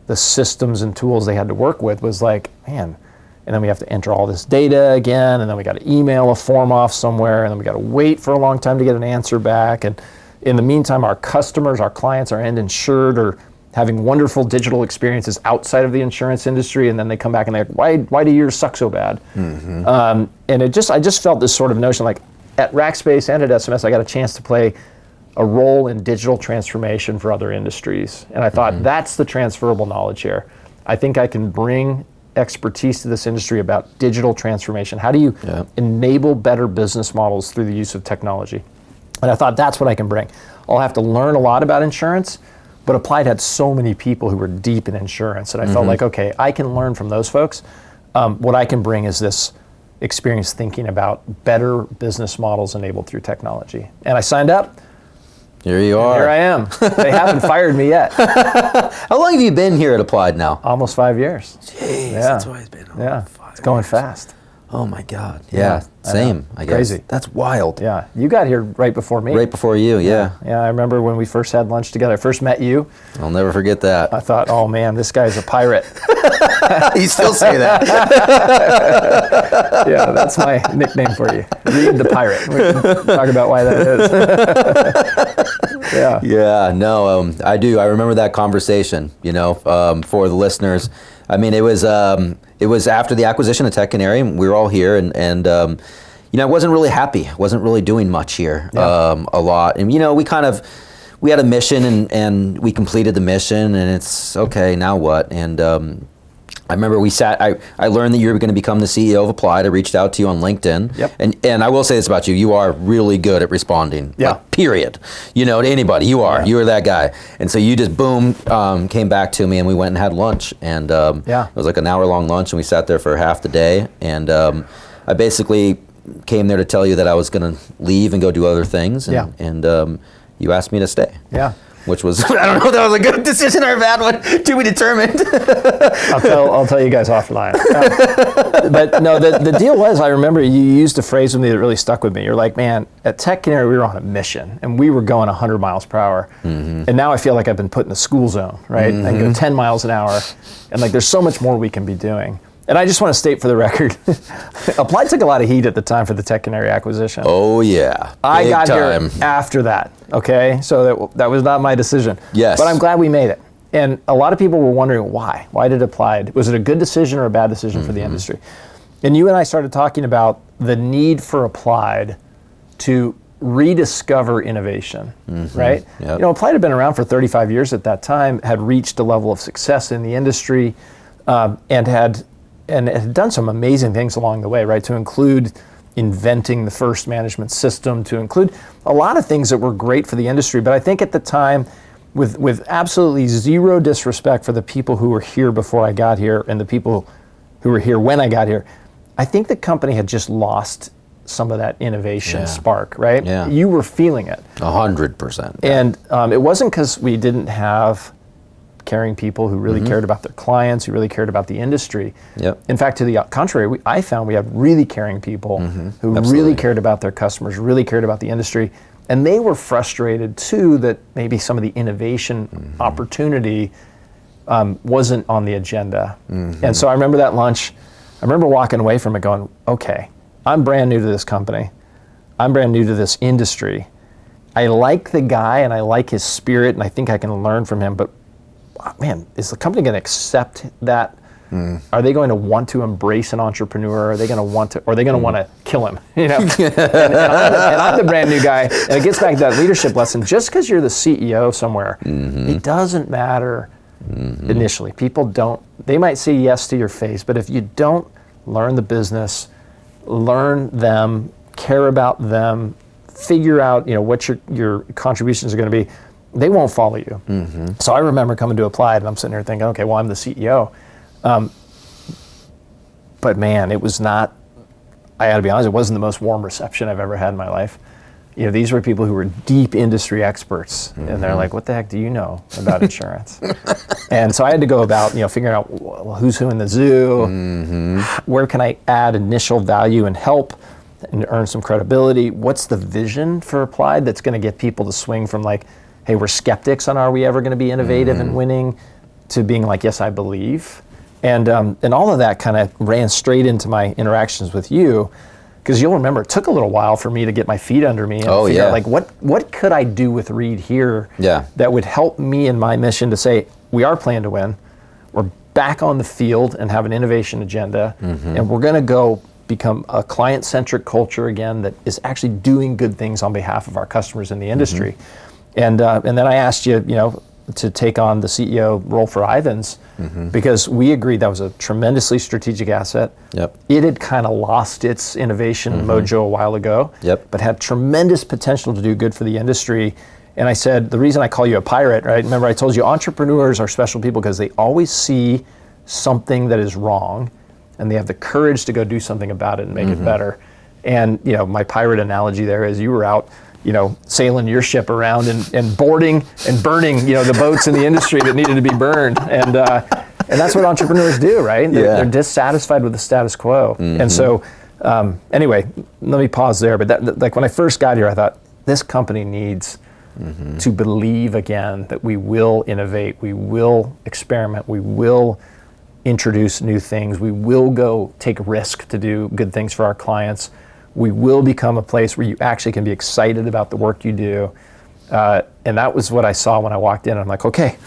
the systems and tools they had to work with was man, and then we have to enter all this data again, and then we got to email a form off somewhere, and then we got to wait for a long time to get an answer back. And in the meantime, our customers, our clients, our end insured are having wonderful digital experiences outside of the insurance industry, and then they come back and they're like, why do yours suck so bad? And I just felt this sort of notion, at Rackspace and at SMS, I got a chance to play a role in digital transformation for other industries. And I thought, that's the transferable knowledge here. I think I can bring expertise to this industry about digital transformation. How do you enable better business models through the use of technology? And I thought, that's what I can bring. I'll have to learn a lot about insurance, but Applied had so many people who were deep in insurance, and I felt okay, I can learn from those folks. What I can bring is this experience thinking about better business models enabled through technology. And I signed up. Here you are. Here I am. They haven't fired me yet. How long have you been here at Applied now? Almost 5 years. Jeez, that's why it's been it's going fast. Oh my God. Yeah, same, I guess. Crazy. That's wild. Yeah, you got here right before me. Right before you, yeah. Yeah, I remember when we first had lunch together. I first met you. I'll never forget that. I thought, oh man, this guy's a pirate. You still say that. Yeah, that's my nickname for you. Reid the Pirate. We can talk about why that is. Yeah. Yeah, no, I do. I remember that conversation, for the listeners. I mean, it was after the acquisition of Tech Canary. We were all here, and I wasn't really happy. Wasn't really doing much here a lot. And, we had a mission, and we completed the mission, and it's, okay, now what? And I remember I learned that you were going to become the CEO of Applied. I reached out to you on LinkedIn. Yep. And I will say this about you. You are really good at responding. Yeah. Period. To anybody. You are. Yeah. You are that guy. And so you just, boom, came back to me, and we went and had lunch. And it was like an hour-long lunch, and we sat there for half the day. And I basically came there to tell you that I was going to leave and go do other things. And you asked me to stay. Yeah. which was, I don't know if that was a good decision or a bad one, to be determined. I'll tell you guys offline. But no, the deal was, I remember you used a phrase with me that really stuck with me. You're like, man, at Tech Canary, we were on a mission, and we were going 100 miles per hour. And now I feel like I've been put in the school zone, right? I can go 10 miles an hour, and like there's so much more we can be doing. And I just want to state for the record, Applied took a lot of heat at the time for the Tech Canary acquisition. Oh yeah, I got here after that, okay? So that was not my decision. Yes. But I'm glad we made it. And a lot of people were wondering why. Why did Applied? Was it a good decision or a bad decision for the industry? And you and I started talking about the need for Applied to rediscover innovation, right? Yep. You know, Applied had been around for 35 years at that time, had reached a level of success in the industry, and had done some amazing things along the way, right? To include inventing the first management system, to include a lot of things that were great for the industry. But I think at the time, with absolutely zero disrespect for the people who were here before I got here and the people who were here when I got here, I think the company had just lost some of that innovation spark, right? Yeah. You were feeling it. 100%. And it wasn't because we didn't have caring people who really cared about their clients, who really cared about the industry. Yep. In fact, to the contrary, I found we had really caring people who really cared about their customers, really cared about the industry. And they were frustrated too that maybe some of the innovation opportunity wasn't on the agenda. And so I remember that lunch, I remember walking away from it going, okay, I'm brand new to this company. I'm brand new to this industry. I like the guy and I like his spirit and I think I can learn from him, but man, is the company going to accept that? Are they going to want to embrace an entrepreneur? Are they going to want to, or are they going to want to kill him? You know, and I'm the brand new guy. And it gets back to that leadership lesson. Just because you're the CEO somewhere, it doesn't matter initially. People they might say yes to your face, but if you don't learn the business, learn them, care about them, figure out, you know, what your contributions are going to be, they won't follow you. So I remember coming to Applied and I'm sitting here thinking, okay, well, I'm the CEO. But man, it was not, I gotta be honest, it wasn't the most warm reception I've ever had in my life. You know, these were people who were deep industry experts and they're like, what the heck do you know about insurance? And so I had to go about, you know, figuring out who's who in the zoo, where can I add initial value and help and earn some credibility? What's the vision for Applied that's gonna get people to swing from like, hey, we're skeptics on are we ever gonna be innovative and winning, to being like, yes, I believe. And all of that kind of ran straight into my interactions with you, because you'll remember it took a little while for me to get my feet under me and figure out like what could I do with Reid here that would help me in my mission to say, we are playing to win, we're back on the field and have an innovation agenda, and we're gonna go become a client-centric culture again that is actually doing good things on behalf of our customers in the industry. And then I asked you, you know, to take on the CEO role for Ivans, because we agreed that was a tremendously strategic asset. It had kind of lost its innovation mojo a while ago, but had tremendous potential to do good for the industry. And I said, the reason I call you a pirate, right? Remember I told you entrepreneurs are special people because they always see something that is wrong and they have the courage to go do something about it and make it better. And, you know, my pirate analogy there is you were out, you know, sailing your ship around and boarding and burning, you know, the boats in the industry that needed to be burned. And that's what entrepreneurs do, right? They're dissatisfied with the status quo. And so, anyway, let me pause there. But that, like when I first got here, I thought this company needs to believe again that we will innovate, we will experiment, we will introduce new things, we will go take risk to do good things for our clients. We will become a place where you actually can be excited about the work you do. And that was what I saw when I walked in. I'm like, okay,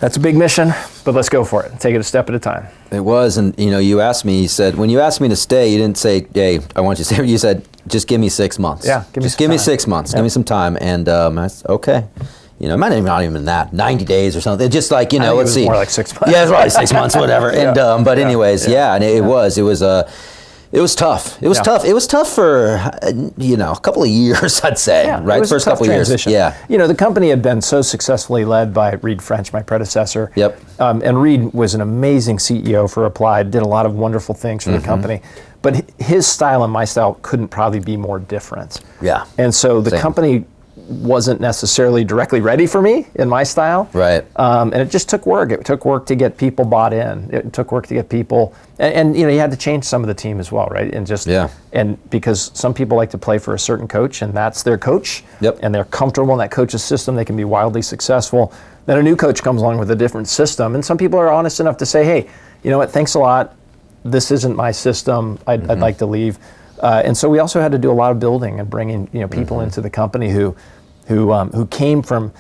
that's a big mission, but let's go for it. Take it a step at a time. It was, and you know, you asked me, you said, when you asked me to stay, you didn't say, hey, I want you to stay. You said, just give me 6 months. Yeah, give me 6 months. Give me some time. And I said, okay. You know, it might not even that, 90 days or something. Just like, you know, let's see. More like 6 months. Yeah, it's probably 6 months, whatever. And but anyways, and it was tough. It was tough. It was tough for, you know, a couple of years, I'd say, right? It was First a tough couple of years. transition. Yeah. You know, the company had been so successfully led by Reid French, my predecessor. Yep. And Reid was an amazing CEO for Applied, did a lot of wonderful things for the company. But his style and my style couldn't probably be more different. Yeah. And so the company wasn't necessarily directly ready for me in my style. Right. And it just took work. It took work to get people bought in. It took work to get people, and you had to change some of the team as well, right? And just, and because some people like to play for a certain coach, and that's their coach, and they're comfortable in that coach's system, they can be wildly successful. Then a new coach comes along with a different system, and some people are honest enough to say, hey, you know what, thanks a lot. This isn't my system. I'd like to leave. And so we also had to do a lot of building and bringing people into the company who came from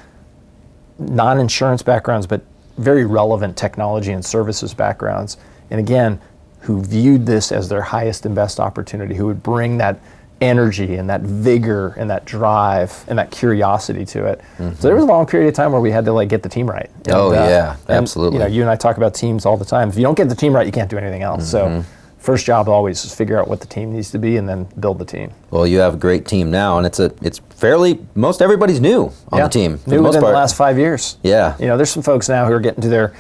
non-insurance backgrounds, but very relevant technology and services backgrounds. And again, who viewed this as their highest and best opportunity, who would bring that energy and that vigor and that drive and that curiosity to it. So there was a long period of time where we had to get the team right. And, absolutely. And, you and I talk about teams all the time. If you don't get the team right, you can't do anything else. So first job always is figure out what the team needs to be and then build the team. Well, you have a great team now, and it's fairly, most everybody's new on the team. New within the last 5 years. Yeah. There's some folks now who are getting to their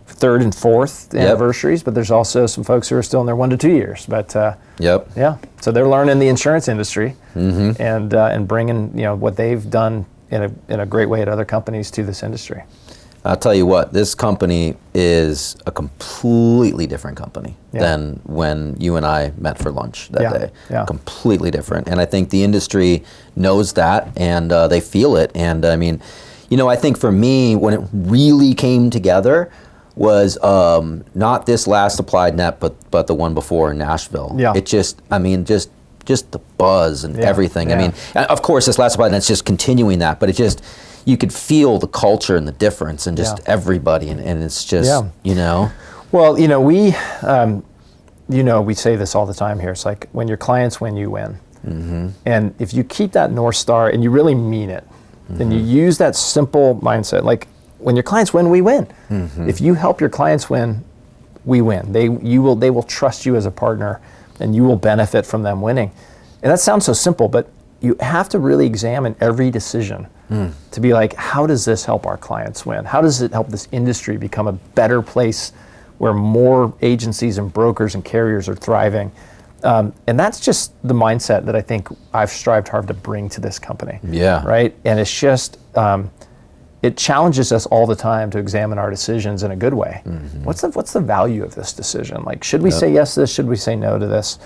third and fourth anniversaries, but there's also some folks who are still in their 1 to 2 years. But so they're learning the insurance industry and bringing what they've done in a great way at other companies to this industry. I'll tell you what, this company is a completely different company than when you and I met for lunch that day. Yeah. Completely different. And I think the industry knows that, and they feel it. And I mean, I think for me, when it really came together was not this last Applied Net, but the one before in Nashville. Yeah. It just the buzz and everything. Yeah. I mean, of course, this last Applied Net's just continuing that, but it just, you could feel the culture and the difference and just everybody, and it's just, Well, we say this all the time here. It's like when your clients win, you win. And if you keep that North Star and you really mean it, then you use that simple mindset, like when your clients win, we win. If you help your clients win, we win. They will trust you as a partner, and you will benefit from them winning. And that sounds so simple, but you have to really examine every decision to be like, how does this help our clients win? How does it help this industry become a better place where more agencies and brokers and carriers are thriving? And that's just the mindset that I think I've strived hard to bring to this company. Yeah. Right? And it's just, it challenges us all the time to examine our decisions in a good way. What's the value of this decision? Like, should we say yes to this? Should we say no to this?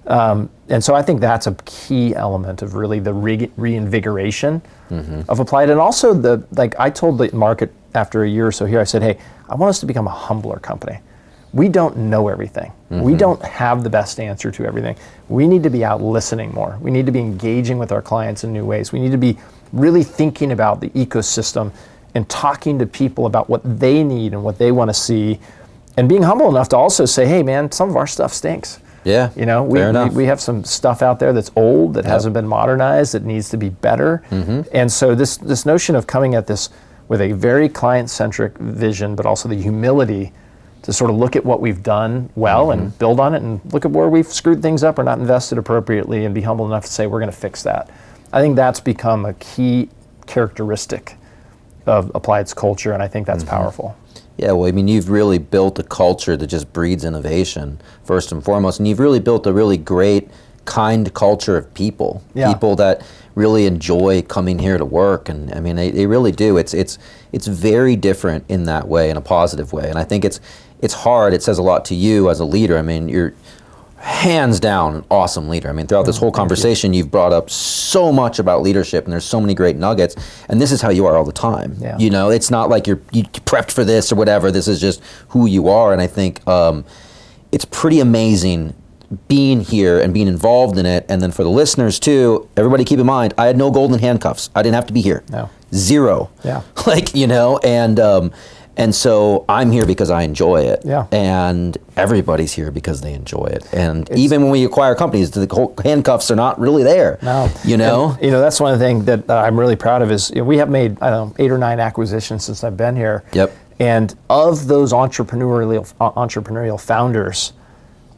And so I think that's a key element of really the reinvigoration of Applied. And also I told the market after a year or so here, I said, hey, I want us to become a humbler company. We don't know everything. We don't have the best answer to everything. We need to be out listening more. We need to be engaging with our clients in new ways. We need to be really thinking about the ecosystem and talking to people about what they need and what they want to see, and being humble enough to also say, hey man, some of our stuff stinks. Yeah, we have some stuff out there that's old, that hasn't been modernized, that needs to be better. And so this notion of coming at this with a very client-centric vision, but also the humility to sort of look at what we've done well and build on it, and look at where we've screwed things up or not invested appropriately, and be humble enough to say we're going to fix that. I think that's become a key characteristic of Applied's culture, and I think that's powerful. Yeah, well, I mean, you've really built a culture that just breeds innovation, first and foremost, and you've really built a really great, kind culture of people, people that really enjoy coming here to work, and I mean, they really do. It's very different in that way, in a positive way, and I think it's hard. It says a lot to you as a leader. I mean, you're hands down an awesome leader. I mean, throughout this whole conversation, you've brought up so much about leadership, and there's so many great nuggets, and this is how you are all the time. Yeah. It's not like you prepped for this or whatever. This is just who you are, and I think it's pretty amazing being here and being involved in it. And then for the listeners too, everybody keep in mind, I had no golden handcuffs. I didn't have to be here. No. Zero. Yeah. And so I'm here because I enjoy it. Yeah. And everybody's here because they enjoy it. And even when we acquire companies, the handcuffs are not really there. No. And, that's one of the things that I'm really proud of is we have made, 8 or 9 acquisitions since I've been here. Yep. And of those entrepreneurial founders,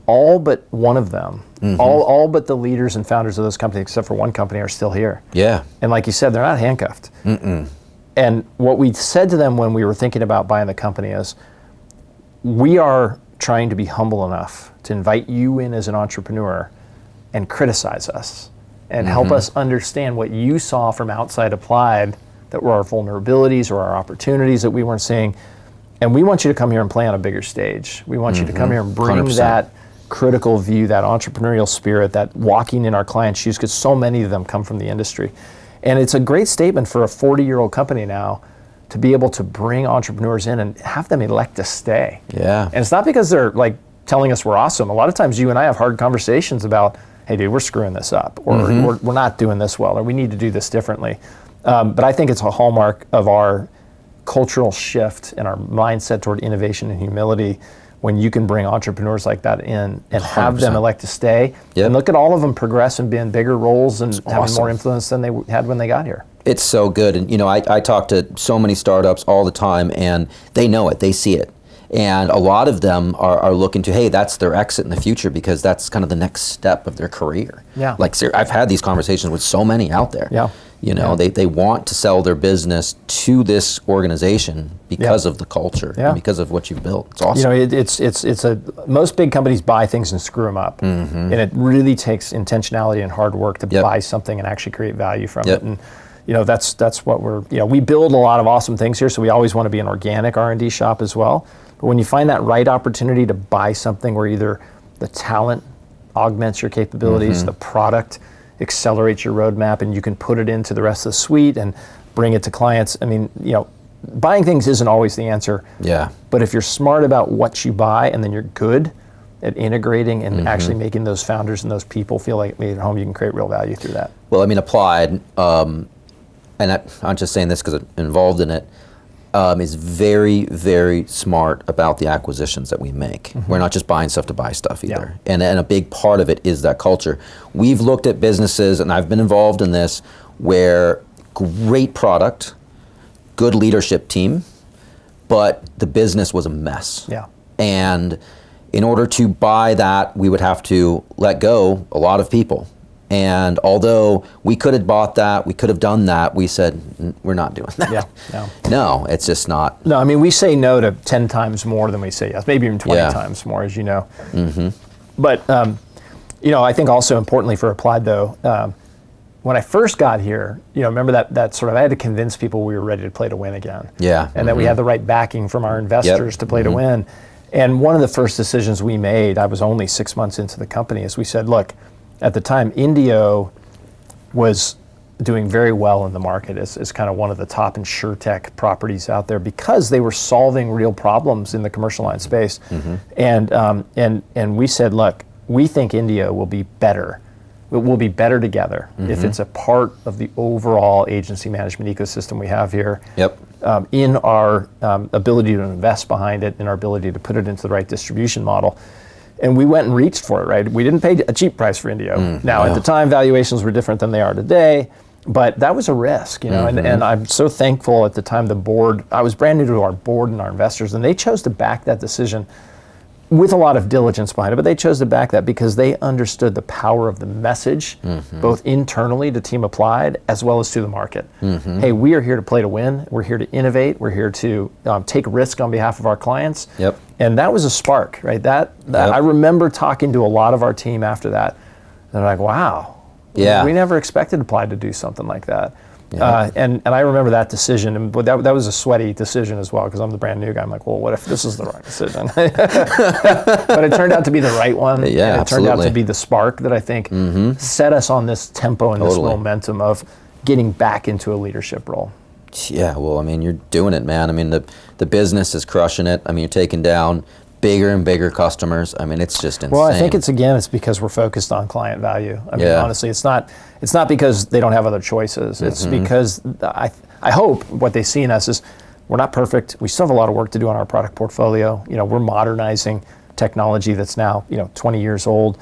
all but one of them, all but the leaders and founders of those companies, except for one company, are still here. Yeah. And like you said, they're not handcuffed. And what we said to them when we were thinking about buying the company is, we are trying to be humble enough to invite you in as an entrepreneur and criticize us. and help us understand what you saw from outside Applied that were our vulnerabilities or our opportunities that we weren't seeing. And we want you to come here and play on a bigger stage. We want you to come here and bring 100%. that critical view, that entrepreneurial spirit, that walking in our clients' shoes, because so many of them come from the industry. And it's a great statement for a 40-year-old company now to be able to bring entrepreneurs in and have them elect to stay. Yeah. And it's not because they're like telling us we're awesome. A lot of times you and I have hard conversations about, hey dude, we're screwing this up, or we're not doing this well, or we need to do this differently. But I think it's a hallmark of our cultural shift and our mindset toward innovation and humility when you can bring entrepreneurs like that in and have them 100%. elect to stay. Yep. And look at all of them progress and be in bigger roles and having awesome. more influence than they had when they got here. It's so good. And, I talk to so many startups all the time, and they know it, they see it. And a lot of them are looking to, hey, that's their exit in the future because that's kind of the next step of their career. Yeah. Like, I've had these conversations with so many out there. Yeah. They want to sell their business to this organization because of the culture, and because of what you've built. It's awesome. Most big companies buy things and screw them up. And it really takes intentionality and hard work to buy something and actually create value from it. And that's what we build a lot of awesome things here, so we always want to be an organic R&D shop as well. But when you find that right opportunity to buy something where either the talent augments your capabilities, the product accelerates your roadmap, and you can put it into the rest of the suite and bring it to clients. I mean, buying things isn't always the answer. Yeah. But if you're smart about what you buy and then you're good at integrating and actually making those founders and those people feel like made at home, you can create real value through that. Well, I mean, Applied, and I'm just saying this because I'm involved in it, is very, very smart about the acquisitions that we make. We're not just buying stuff to buy stuff either. And a big part of it is that culture. We've looked at businesses, and I've been involved in this, where great product, good leadership team, but the business was a mess. Yeah. And in order to buy that, we would have to let go a lot of people. And although we could have bought that, we could have done that, we said, we're not doing that. Yeah, No, it's just not. No, I mean, we say no to 10 times more than we say yes, maybe even 20 times more, as you know. But, I think also importantly for Applied, though, when I first got here, remember that sort of, I had to convince people we were ready to play to win again. Yeah. And that we had the right backing from our investors to play to win. And one of the first decisions we made, I was only 6 months into the company, is we said, look, at the time, Indio was doing very well in the market as kind of one of the top InsurtechPod properties out there because they were solving real problems in the commercial line space. And we said, look, we think Indio will be better. It will be better together if it's a part of the overall agency management ecosystem we have here. In our ability to invest behind it, in our ability to put it into the right distribution model. And we went and reached for it, right? We didn't pay a cheap price for Indio. At the time, valuations were different than they are today, but that was a risk, and I'm so thankful at the time the board, I was brand new to our board and our investors, and they chose to back that decision with a lot of diligence behind it, but they chose to back that because they understood the power of the message, both internally to Team Applied as well as to the market. Hey, we are here to play to win. We're here to innovate. We're here to take risk on behalf of our clients. And that was a spark, right? That I remember talking to a lot of our team after that. They're like, wow, we never expected Applied to do something like that. And I remember that decision, and that was a sweaty decision as well because I'm the brand new guy. I'm like, well, what if this is the wrong decision? But it turned out to be the right one. Yeah, and it turned out absolutely. to be the spark that I think set us on this tempo and this momentum of getting back into a leadership role. Yeah, well, I mean, you're doing it, man. I mean, the business is crushing it. I mean, you're taking down bigger and bigger customers. I mean, it's just insane. Well, I think it's because we're focused on client value. I mean, honestly, it's not because they don't have other choices. It's because I hope what they see in us is we're not perfect. We still have a lot of work to do on our product portfolio. We're modernizing technology that's now 20 years old.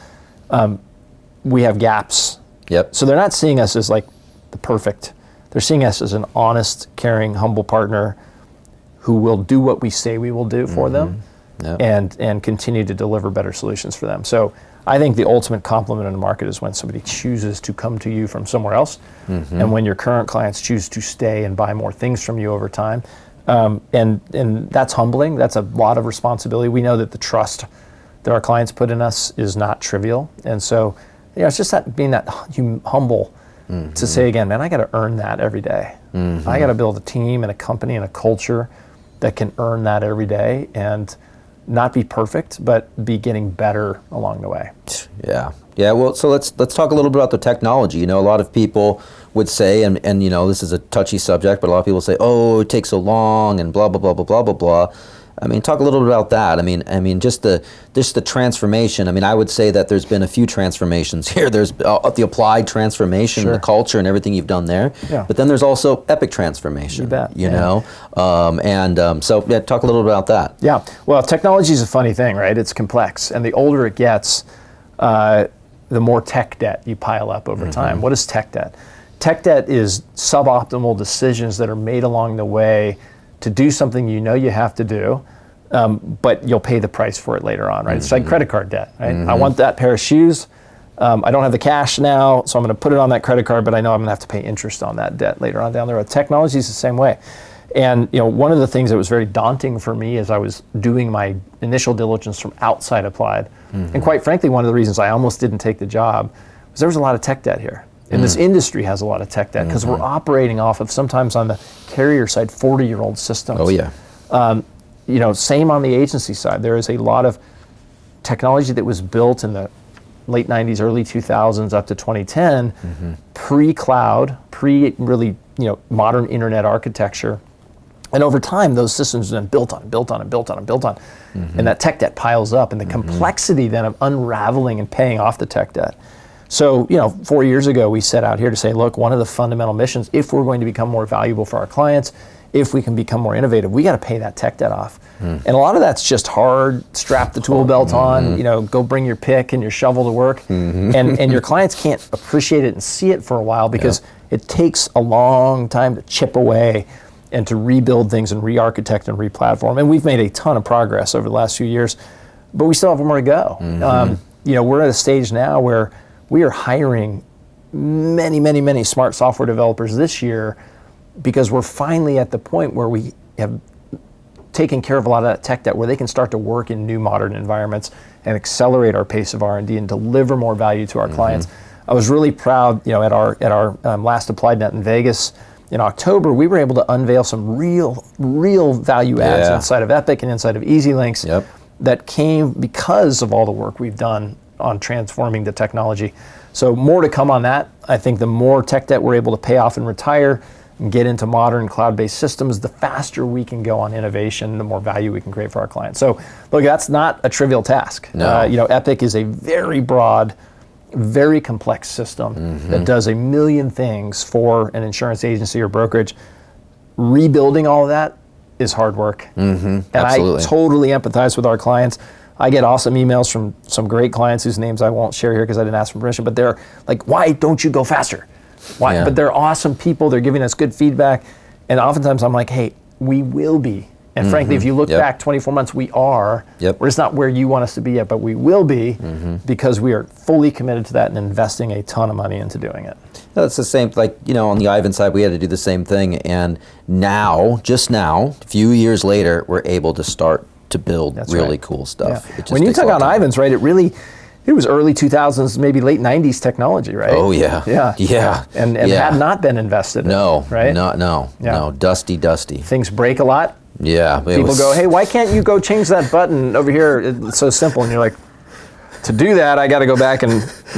We have gaps. So they're not seeing us as like the perfect. They're seeing us as an honest, caring, humble partner who will do what we say we will do for them. And continue to deliver better solutions for them. So I think the ultimate compliment in the market is when somebody chooses to come to you from somewhere else, and when your current clients choose to stay and buy more things from you over time. And that's humbling. That's a lot of responsibility. We know that the trust that our clients put in us is not trivial. And so it's just that being that humble to say again, man, I got to earn that every day. I got to build a team and a company and a culture that can earn that every day and not be perfect, but be getting better along the way. Yeah. Well, so let's talk a little bit about the technology. A lot of people would say, and this is a touchy subject, but a lot of people say, oh, it takes so long and blah, blah, blah, blah, blah, blah, blah. Talk a little bit about that. Just the transformation. I would say that there's been a few transformations here. There's the applied transformation, the culture and everything you've done there. Yeah. But then there's also epic transformation. You bet. So talk a little bit about that. Yeah. Well, technology is a funny thing, right? It's complex, and the older it gets, the more tech debt you pile up over time. What is tech debt? Tech debt is suboptimal decisions that are made along the way to do something you have to do, but you'll pay the price for it later on, right? It's like credit card debt, right? I want that pair of shoes. I don't have the cash now, so I'm going to put it on that credit card, but I know I'm going to have to pay interest on that debt later on down the road. Technology is the same way. And one of the things that was very daunting for me as I was doing my initial diligence from outside Applied, and quite frankly, one of the reasons I almost didn't take the job was there was a lot of tech debt here. And this industry has a lot of tech debt because we're operating off of, sometimes on the carrier side, 40-year-old systems. Oh, yeah. Same on the agency side. There is a lot of technology that was built in the late 90s, early 2000s up to 2010, pre-cloud, really modern internet architecture. And over time, those systems have been built on. And that tech debt piles up, and the complexity then of unraveling and paying off the tech debt. So, 4 years ago, we set out here to say, look, one of the fundamental missions, if we're going to become more valuable for our clients, if we can become more innovative, we got to pay that tech debt off. And a lot of that's just hard, strap the tool belt on, go bring your pick and your shovel to work. And your clients can't appreciate it and see it for a while because it takes a long time to chip away and to rebuild things and re-architect and re-platform. And we've made a ton of progress over the last few years, but we still have more to go. We're at a stage now where we are hiring many, many, many smart software developers this year because we're finally at the point where we have taken care of a lot of that tech debt, where they can start to work in new modern environments and accelerate our pace of R&D and deliver more value to our clients. I was really proud, at our last Applied Net in Vegas in October, we were able to unveil some real value adds inside of Epic and inside of EasyLinks that came because of all the work we've done on transforming the technology. So more to come on that. I think the more tech debt we're able to pay off and retire and get into modern cloud-based systems, the faster we can go on innovation, the more value we can create for our clients. So look, that's not a trivial task. No. Epic is a very broad, very complex system that does a million things for an insurance agency or brokerage. Rebuilding all of that is hard work. And Absolutely. I totally empathize with our clients. I get awesome emails from some great clients whose names I won't share here because I didn't ask for permission, but they're like, why don't you go faster? Why? Yeah. But they're awesome people. They're giving us good feedback. And oftentimes I'm like, hey, we will be. And frankly, if you look back 24 months, we are. We're just not where you want us to be yet, but we will be because we are fully committed to that and investing a ton of money into doing it. No, it's the same, on the Ivan side, we had to do the same thing. And just now, a few years later, we're able to start to build really cool stuff. Yeah. When you took on Ivan's, right, it was early 2000s, maybe late 90s technology, right? Oh, yeah. Yeah. And had not been invested in, right? No, dusty. Things break a lot. Yeah. People go, hey, why can't you go change that button over here? It's so simple. And you're like, to do that, I got to go back and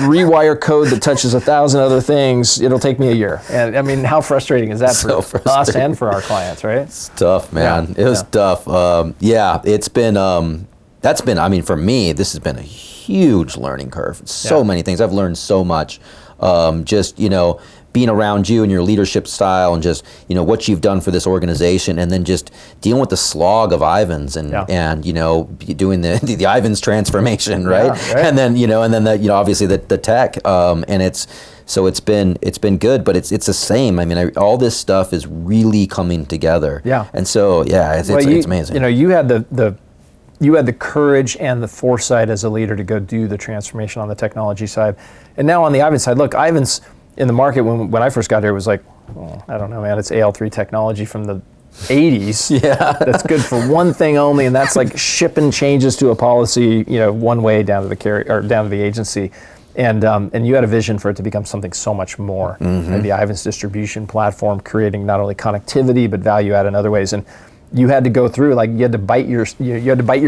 rewire code that touches 1,000 other things. It'll take me a year. And how frustrating is that for us and for our clients, right? It's tough, man. It was tough. It's been, for me, this has been a huge learning curve. So many things. I've learned so much. Being around you and your leadership style and just, what you've done for this organization, and then just dealing with the slog of Ivan's and doing the Ivan's transformation, right? And then, obviously the tech, and it's been good, but it's the same. All this stuff is really coming together. Yeah. And so, it's amazing. You had the courage and the foresight as a leader to go do the transformation on the technology side. And now on the Ivan side, look, Ivan's in the market when I first got here was like, I don't know, man, it's AL3 technology from the 80s. That's good for one thing only, and that's like shipping changes to a policy, one way down to the carrier or down to the agency. And you had a vision for it to become something so much more. And the Ivans distribution platform, creating not only connectivity but value add in other ways. And you had to go through, like, you had to bite your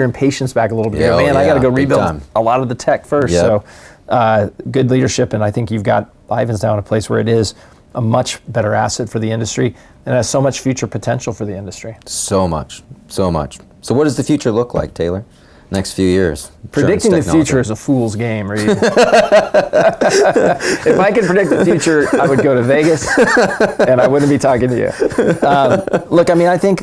impatience back a little bit. Yeah, I got to go big rebuild time. a lot of the tech first. Yep. So good leadership, and I think you've got Ivans now in a place where it is a much better asset for the industry and has so much future potential for the industry. So much. So what does the future look like, Taylor? Next few years? Predicting the future is a fool's game, Reid. If I could predict the future, I would go to Vegas, and I wouldn't be talking to you. Look, I mean, I think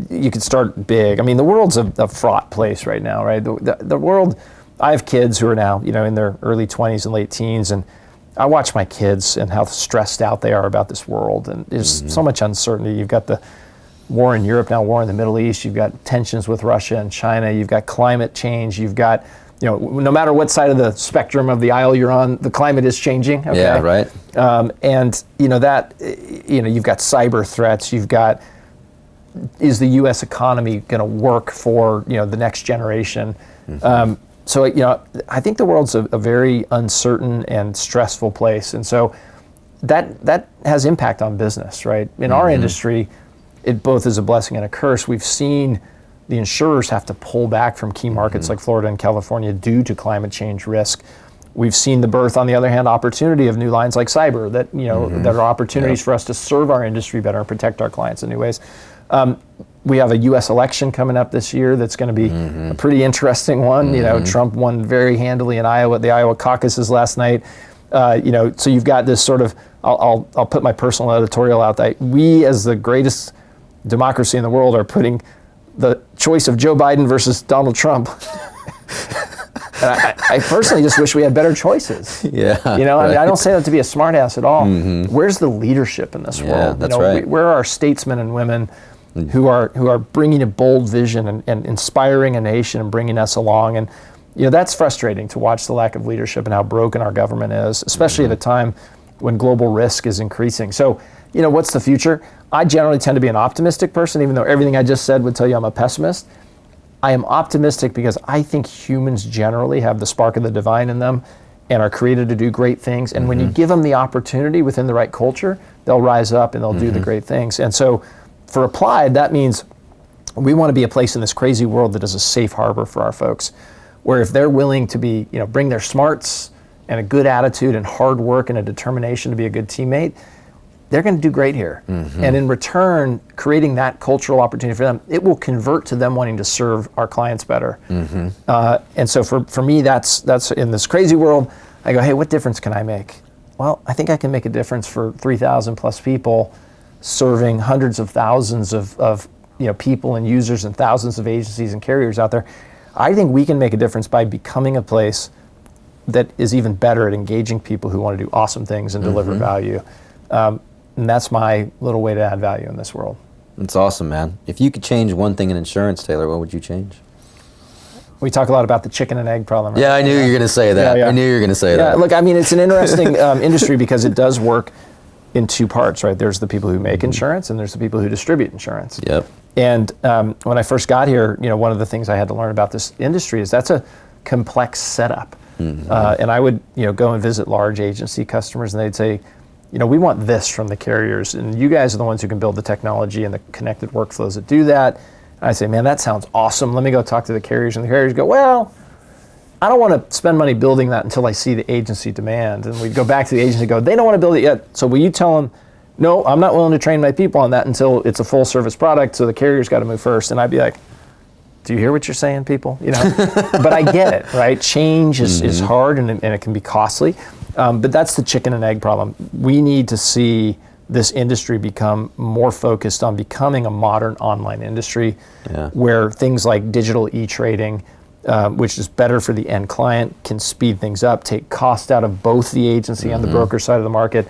you could start big. I mean, the world's a fraught place right now, right? The world, I have kids who are now, in their early 20s and late teens, and I watch my kids and how stressed out they are about this world, and there's so much uncertainty. You've got the war in Europe now, war in the Middle East, you've got tensions with Russia and China, you've got climate change, you've got, no matter what side of the spectrum of the aisle you're on, the climate is changing. Okay? Yeah, right. And you've got cyber threats, you've got, is the U.S. economy going to work for, the next generation? So, I think the world's a very uncertain and stressful place. And so that has impact on business, right? In our industry, it both is a blessing and a curse. We've seen the insurers have to pull back from key markets like Florida and California due to climate change risk. We've seen the birth, on the other hand, opportunity of new lines like cyber that, that are opportunities for us to serve our industry better and protect our clients in new ways. We have a U.S. election coming up this year that's going to be a pretty interesting one. Trump won very handily in Iowa, the Iowa caucuses last night. So you've got this sort of, I'll put my personal editorial out that we, as the greatest democracy in the world, are putting the choice of Joe Biden versus Donald Trump. And I personally just wish we had better choices. Yeah. I mean, I don't say that to be a smartass at all. Where's the leadership in this world? That's right. Where are our statesmen and women who are bringing a bold vision and inspiring a nation and bringing us along? And that's frustrating to watch the lack of leadership and how broken our government is, especially at a time when global risk is increasing. So, what's the future? I generally tend to be an optimistic person, even though everything I just said would tell you I'm a pessimist. I am optimistic because I think humans generally have the spark of the divine in them and are created to do great things. And when you give them the opportunity within the right culture, they'll rise up and they'll do the great things. And so for Applied, that means we want to be a place in this crazy world that is a safe harbor for our folks, where if they're willing to be, bring their smarts and a good attitude and hard work and a determination to be a good teammate, they're going to do great here. And in return, creating that cultural opportunity for them, it will convert to them wanting to serve our clients better. And so for me, that's in this crazy world, I go, hey, what difference can I make? Well, I think I can make a difference for 3,000 plus people, serving hundreds of thousands of people and users and thousands of agencies and carriers out there. I think we can make a difference by becoming a place that is even better at engaging people who want to do awesome things and deliver value. And that's my little way to add value in this world. That's awesome, man. If you could change one thing in insurance, Taylor, what would you change? We talk a lot about the chicken and egg problem. Right? Yeah, I knew you were going to say that. Yeah. I knew you were going to say that. Look, I mean, it's an interesting industry because it does work in two parts, right? There's the people who make insurance and there's the people who distribute insurance. Yep. And when I first got here, one of the things I had to learn about this industry is that's a complex setup. And I would, go and visit large agency customers and they'd say, we want this from the carriers, and you guys are the ones who can build the technology and the connected workflows that do that. And I say, man, that sounds awesome. Let me go talk to the carriers. And the carriers go, well, I don't want to spend money building that until I see the agency demand. And we'd go back to the agency and go, they don't want to build it yet. So will you tell them, no, I'm not willing to train my people on that until it's a full service product, so the carrier's got to move first. And I'd be like, do you hear what you're saying, people? But I get it, right? Change is hard and it can be costly. But that's the chicken and egg problem. We need to see this industry become more focused on becoming a modern online industry where things like digital e-trading, which is better for the end client, can speed things up, take cost out of both the agency and the broker side of the market,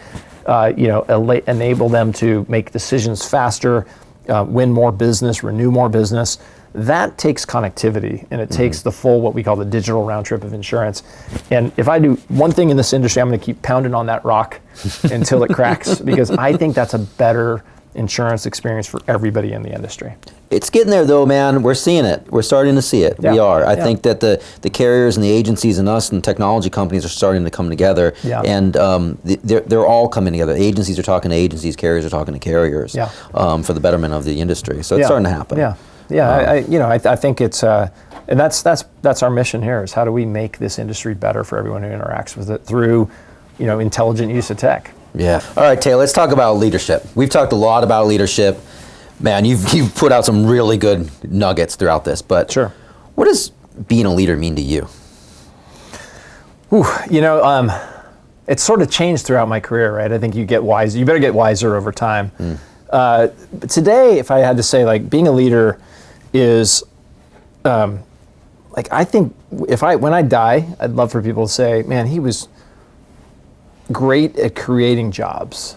enable them to make decisions faster, win more business, renew more business. that takes connectivity, and it takes the full, what we call the digital round trip of insurance. And if I do one thing in this industry, I'm going to keep pounding on that rock until it cracks, because I think that's a better insurance experience for everybody in the industry. It's getting there though, man. We're seeing it. We're starting to see it. Yeah. We are. I think that the carriers and the agencies and us and technology companies are starting to come together. Yeah. And they're all coming together. Agencies are talking to agencies, carriers are talking to carriers. Yeah. For the betterment of the industry. So it's starting to happen. I think it's and that's our mission here, is how do we make this industry better for everyone who interacts with it through intelligent use of tech. Yeah. All right, Taylor, let's talk about leadership. We've talked a lot about leadership. Man, you've put out some really good nuggets throughout this, but sure. What does being a leader mean to you? It's sort of changed throughout my career, right? I think you get wiser. You better get wiser over time. But today, if I had to say, like, being a leader is, I think when I die, I'd love for people to say, man, he was great at creating jobs,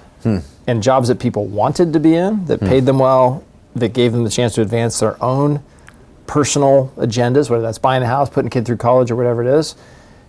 and jobs that people wanted to be in, that paid them well, that gave them the chance to advance their own personal agendas, whether that's buying a house, putting a kid through college, or whatever it is.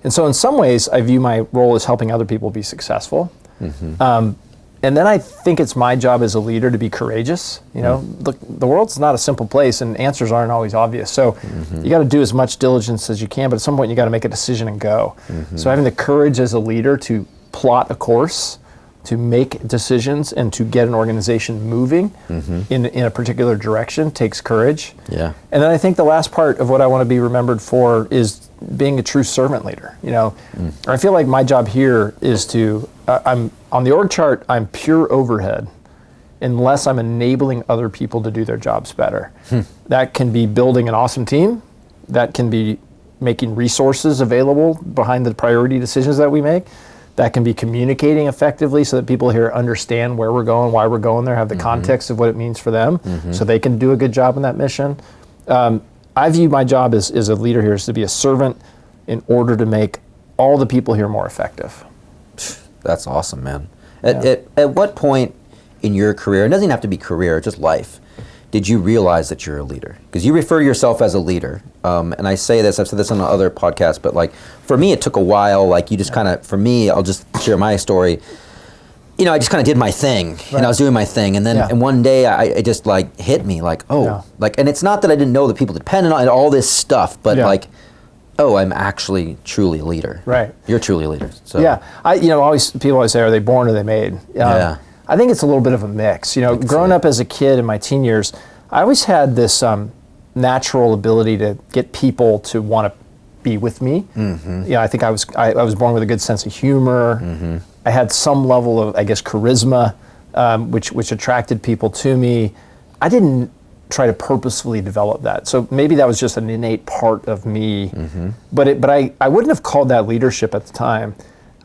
And so in some ways, I view my role as helping other people be successful. And then I think it's my job as a leader to be courageous. Look, the world's not a simple place, and answers aren't always obvious. So you got to do as much diligence as you can, but at some point you got to make a decision and go. So having the courage as a leader to plot a course, to make decisions, and to get an organization moving in a particular direction takes courage. Yeah. And then I think the last part of what I want to be remembered for is being a true servant leader. I feel like my job here is to, I'm on the org chart, I'm pure overhead unless I'm enabling other people to do their jobs better. That can be building an awesome team. That can be making resources available behind the priority decisions that we make. That can be communicating effectively so that people here understand where we're going, why we're going there, have the context of what it means for them, so they can do a good job in that mission. I view my job as a leader here is to be a servant in order to make all the people here more effective. That's awesome, man. At what point in your career, it doesn't even have to be career, just life, did you realize that you're a leader? Because you refer to yourself as a leader. And I say this, I've said this on other podcasts, but like for me, it took a while. Like you just kind of, for me, I'll just share my story. I just kind of did my thing, and I was doing my thing. And then and one day it just like hit me like, and it's not that I didn't know that people depended on all this stuff, but like, I'm actually truly a leader. Right. You're truly a leader. So. Yeah. People always say, are they born or are they made? I think it's a little bit of a mix. Growing up as a kid in my teen years, I always had this natural ability to get people to want to be with me. I think I was born with a good sense of humor. I had some level of, I guess, charisma, which attracted people to me. I didn't try to purposefully develop that. So maybe that was just an innate part of me. But I wouldn't have called that leadership at the time.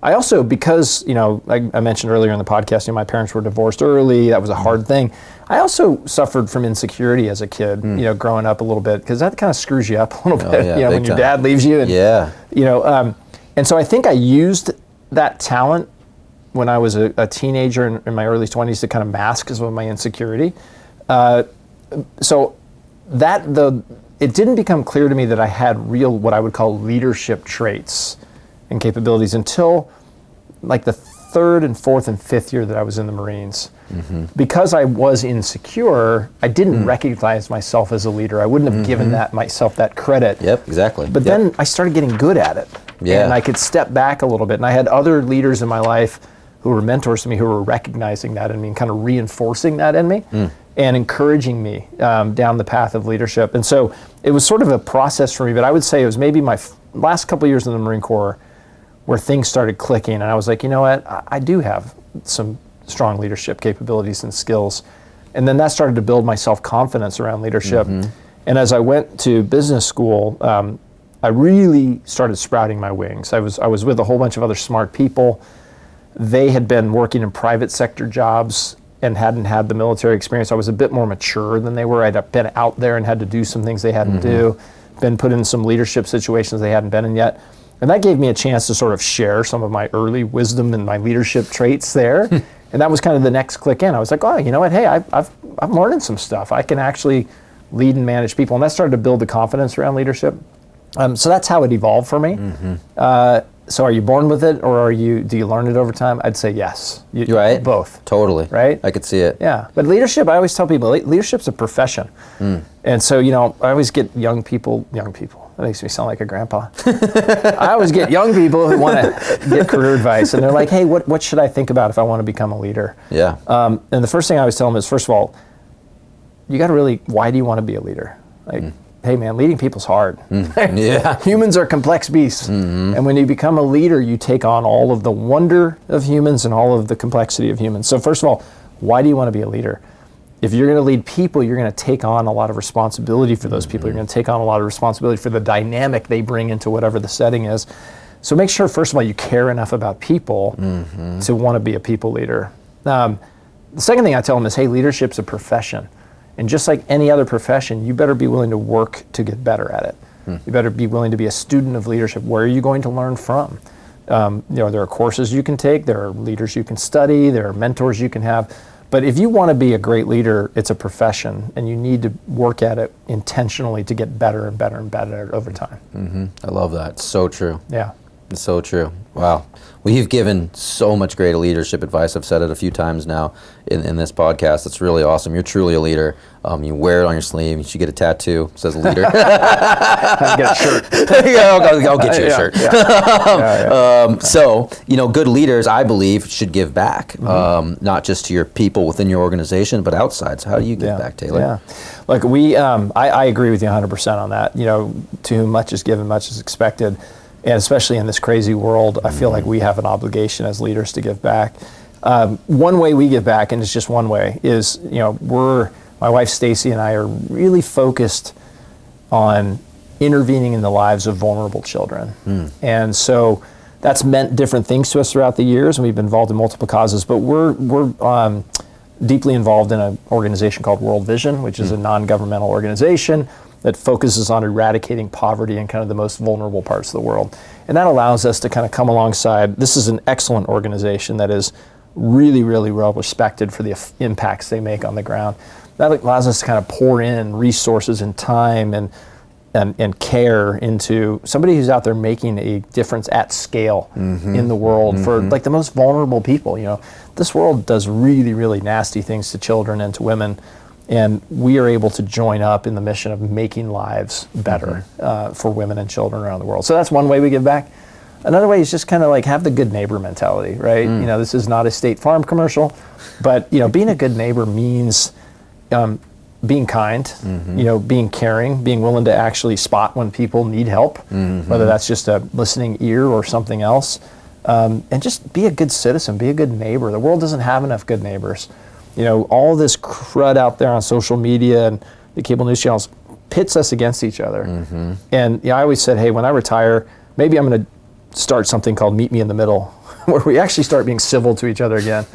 I also, because, I mentioned earlier in the podcast, my parents were divorced early. That was a hard thing. I also suffered from insecurity as a kid, growing up a little bit, because that kind of screws you up a little bit, when your dad leaves you. And, and so I think I used that talent when I was a teenager in my early 20s to kind of mask some of my insecurity. So it didn't become clear to me that I had real, what I would call leadership traits and capabilities until like the third and fourth and fifth year that I was in the Marines. Because I was insecure, I didn't recognize myself as a leader. I wouldn't have given myself that credit. Yep, exactly. But then I started getting good at it. And I could step back a little bit. And I had other leaders in my life who were mentors to me who were recognizing that in me and kind of reinforcing that in me and encouraging me down the path of leadership. And so it was sort of a process for me, but I would say it was maybe my last couple of years in the Marine Corps where things started clicking, and I was like, you know what, I do have some strong leadership capabilities and skills. And then that started to build my self-confidence around leadership. And as I went to business school, I really started sprouting my wings. I was with a whole bunch of other smart people. They had been working in private sector jobs and hadn't had the military experience. I was a bit more mature than they were. I'd been out there and had to do some things they hadn't do, been put in some leadership situations they hadn't been in yet. And that gave me a chance to sort of share some of my early wisdom and my leadership traits there. And that was kind of the next click in. I was like, oh, you know what? Hey, I'm learning some stuff. I can actually lead and manage people. And that started to build the confidence around leadership. So that's how it evolved for me. So are you born with it, or do you learn it over time? I'd say yes. Right. Both. Totally. Right? I could see it. Yeah. But leadership, I always tell people, leadership's a profession. And so, I always get young people, that makes me sound like a grandpa. I always get young people who want to get career advice, and they're like, hey, what should I think about if I want to become a leader? Yeah. And the first thing I always tell them is, first of all, you got to really, why do you want to be a leader? Like, hey man, leading people's hard. Yeah. Humans are complex beasts. And when you become a leader, you take on all of the wonder of humans and all of the complexity of humans. So first of all, why do you want to be a leader? If you're going to lead people, you're going to take on a lot of responsibility for those people. You're going to take on a lot of responsibility for the dynamic they bring into whatever the setting is. So make sure, first of all, you care enough about people to want to be a people leader. The second thing I tell them is, hey, leadership's a profession. And just like any other profession, you better be willing to work to get better at it. You better be willing to be a student of leadership. Where are you going to learn from? There are courses you can take, there are leaders you can study, there are mentors you can have. But if you want to be a great leader, it's a profession, and you need to work at it intentionally to get better and better and better over time. I love that. It's so true. Yeah. It's so true. Wow. Well, you've given so much great leadership advice. I've said it a few times now in this podcast. It's really awesome. You're truly a leader. You wear it on your sleeve. You should get a tattoo. It says leader. Get a shirt. I'll get you a shirt. So, good leaders, I believe, should give back, not just to your people within your organization, but outside. So how do you give back, Taylor? Yeah. Look, I agree with you 100% on that. To whom much is given, much is expected. And especially in this crazy world, I feel like we have an obligation as leaders to give back. One way we give back, and it's just one way, is my wife Stacy and I are really focused on intervening in the lives of vulnerable children. And so that's meant different things to us throughout the years, and we've been involved in multiple causes. But we're deeply involved in an organization called World Vision, which is a non-governmental organization that focuses on eradicating poverty in kind of the most vulnerable parts of the world. And that allows us to kind of come alongside. This is an excellent organization that is really, really well respected for the impacts they make on the ground. That allows us to kind of pour in resources and time and care into somebody who's out there making a difference at scale in the world for like the most vulnerable people. This world does really, really nasty things to children and to women. And we are able to join up in the mission of making lives better for women and children around the world. So that's one way we give back. Another way is just kind of like have the good neighbor mentality, right? This is not a State Farm commercial, but being a good neighbor means being kind, being caring, being willing to actually spot when people need help, whether that's just a listening ear or something else, and just be a good citizen, be a good neighbor. The world doesn't have enough good neighbors. All this crud out there on social media and the cable news channels pits us against each other. And I always said, hey, when I retire, maybe I'm going to start something called Meet Me in the Middle, where we actually start being civil to each other again,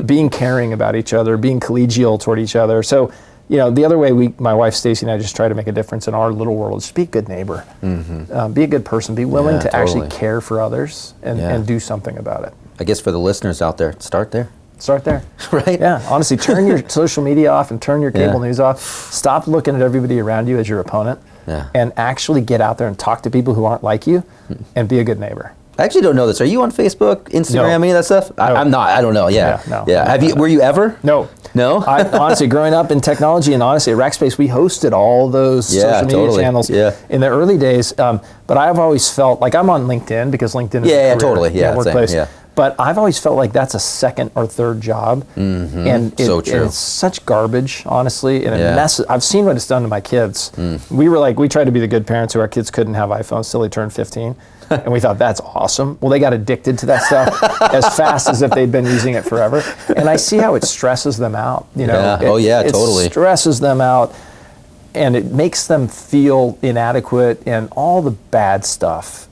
being caring about each other, being collegial toward each other. So, the other way my wife Stacy and I just try to make a difference in our little world is just be a good neighbor, be a good person, be willing to actually care for others and do something about it. I guess for the listeners out there, start there. Start there. Right? Yeah, honestly, turn your social media off and turn your cable news off. Stop looking at everybody around you as your opponent and actually get out there and talk to people who aren't like you and be a good neighbor. I actually don't know this. Are you on Facebook, Instagram, any of that stuff? No. I'm not. I don't know. Yeah. Were you ever? No. No? I honestly, growing up in technology and honestly at Rackspace, we hosted all those social media channels in the early days. But I've always felt like I'm on LinkedIn because LinkedIn is a career, workplace. Same, But I've always felt like that's a second or third job, and it's such garbage, honestly, and it messes. I've seen what it's done to my kids. We tried to be the good parents who our kids couldn't have iPhones till they turned 15, and we thought that's awesome. Well, they got addicted to that stuff as fast as if they'd been using it forever, and I see how it stresses them out. Totally. It stresses them out, and it makes them feel inadequate and all the bad stuff.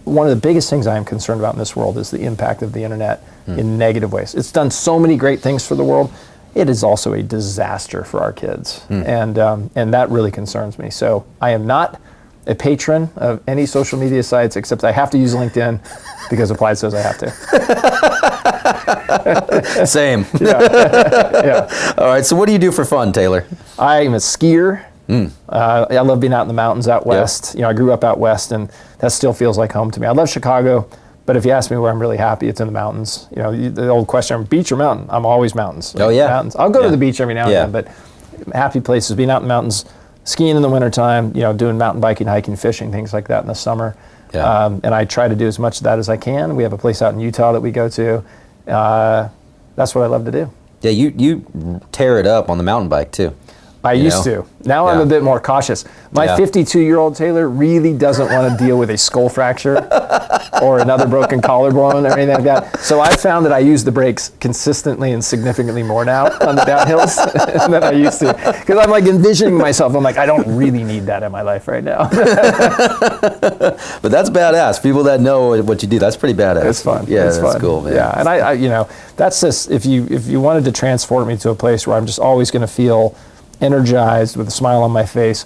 One of the biggest things I am concerned about in this world is the impact of the internet in negative ways. It's done so many great things for the world. It is also a disaster for our kids, and that really concerns me. So I am not a patron of any social media sites, except I have to use LinkedIn because Applied says I have to. Same. Yeah. All right. So what do you do for fun, Taylor? I'm a skier. I love being out in the mountains out west. I grew up out west, and that still feels like home to me. I love Chicago, but if you ask me where I'm really happy, it's in the mountains. The old question, beach or mountain? I'm always mountains. Oh, yeah. Mountains. I'll go to the beach every now and then, but happy places, being out in the mountains, skiing in the wintertime, doing mountain biking, hiking, fishing, things like that in the summer. Yeah. And I try to do as much of that as I can. We have a place out in Utah that we go to. That's what I love to do. Yeah, you tear it up on the mountain bike too. I used to. Now I'm a bit more cautious. My 52-year-old Taylor really doesn't want to deal with a skull fracture or another broken collarbone or anything like that. So I found that I use the brakes consistently and significantly more now on the downhills than I used to. Because I'm like envisioning myself, I'm like, I don't really need that in my life right now. But that's badass. People that know what you do, that's pretty badass. It's fun. Yeah, it's that's fun. cool, man. Yeah, and I that's just, if you wanted to transport me to a place where I'm just always going to feel energized with a smile on my face,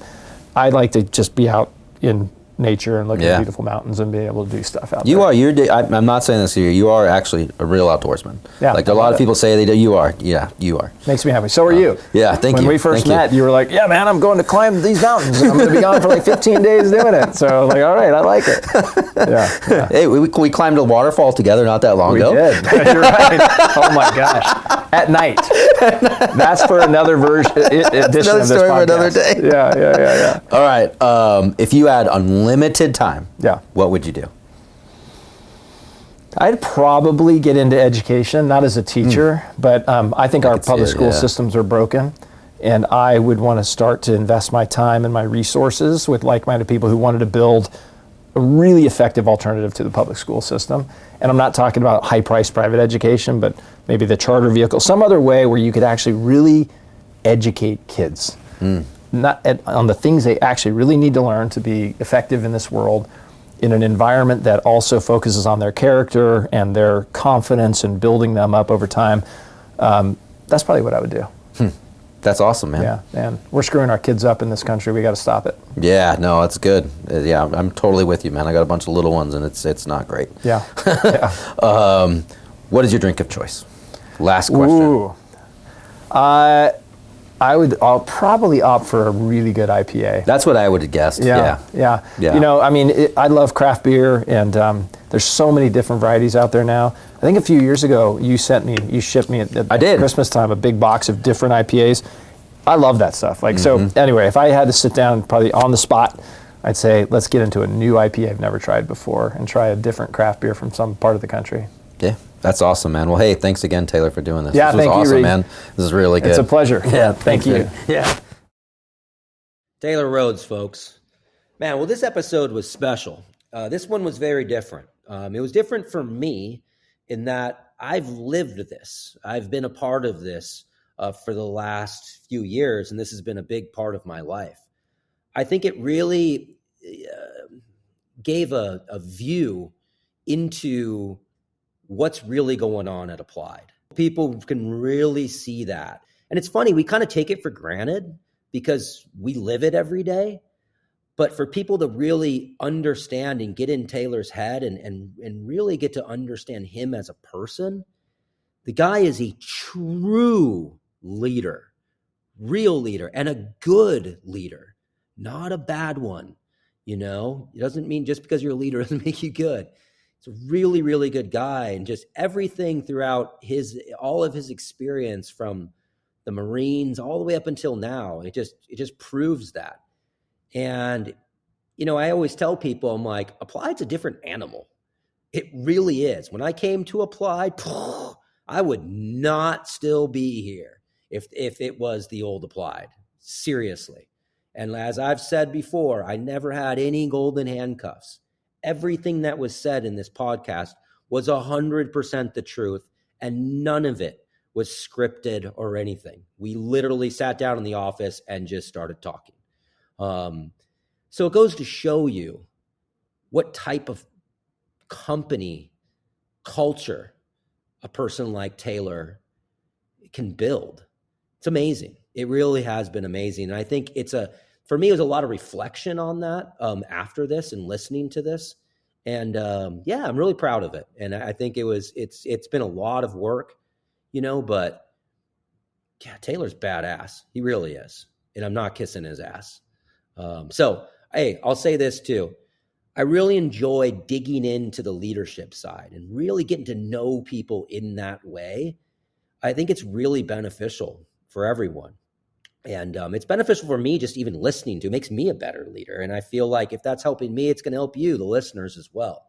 I'd like to just be out in nature and look at beautiful mountains and be able to do stuff out there. I'm not saying this here. You are actually a real outdoorsman. Yeah, like a lot of people say they do. You are. Yeah, you are. Makes me happy. So are you. Yeah, thank you. When we first met, you were like, yeah, man, I'm going to climb these mountains. And I'm going to be gone for like 15 days doing it. So I was like, all right, I like it. Yeah. Hey, we climbed a waterfall together not that long ago. We did. You're right. Oh my gosh. At night. That's for another edition of this podcast. Story for another day. Yeah. All right. If you had unlimited time, what would you do? I'd probably get into education, not as a teacher, but I think our public school systems are broken, and I would want to start to invest my time and my resources with like-minded people who wanted to build a really effective alternative to the public school system. And I'm not talking about high-priced private education, but maybe the charter vehicle, some other way where you could actually really educate kids on the things they actually really need to learn to be effective in this world, in an environment that also focuses on their character and their confidence and building them up over time. That's probably what I would do. That's awesome, man. Yeah, and we're screwing our kids up in this country. We got to stop it. Yeah, no, that's good. Yeah, I'm totally with you, man. I got a bunch of little ones, and it's not great. Yeah. What is your drink of choice? Last question. Ooh. I'll probably opt for a really good IPA. That's what I would have guessed. Yeah. I love craft beer, and there's so many different varieties out there now. I think a few years ago, you shipped me at Christmas time a big box of different IPAs. I love that stuff. So anyway, if I had to sit down probably on the spot, I'd say, let's get into a new IPA I've never tried before and try a different craft beer from some part of the country. Yeah. That's awesome, man. Well, hey, thanks again, Taylor, for doing this. Yeah, this was thank awesome, you, Reid. man. This is really good. It's a pleasure. Yeah, thank you. Yeah. Taylor Rhodes, folks. Man, well, this episode was special. This one was very different. It was different for me in that I've lived this. I've been a part of this for the last few years, and this has been a big part of my life. I think it really gave a view into what's really going on at Applied. People can really see that. And it's funny, we kind of take it for granted because we live it every day. But for people to really understand and get in Taylor's head and really get to understand him as a person, the guy is a true leader, real leader, and a good leader, not a bad one. It doesn't mean just because you're a leader doesn't make you good. It's a really, really good guy, and just everything throughout all of his experience from the Marines all the way up until now, it just proves that. And, I always tell people, I'm like, Applied's a different animal. It really is. When I came to Applied, I would not still be here if it was the old Applied. Seriously. And as I've said before, I never had any golden handcuffs. Everything that was said in this podcast was 100% the truth, and none of it was scripted or anything. We literally sat down in the office and just started talking. So it goes to show you what type of company culture a person like Taylor can build. It's amazing. It really has been amazing. And I think for me, it was a lot of reflection on that after this and listening to this. And yeah, I'm really proud of it. And I think it's been a lot of work, but yeah, Taylor's badass. He really is. And I'm not kissing his ass. So, hey, I'll say this too. I really enjoy digging into the leadership side and really getting to know people in that way. I think it's really beneficial for everyone. And it's beneficial for me just even listening to. It makes me a better leader. And I feel like if that's helping me, it's going to help you, the listeners, as well.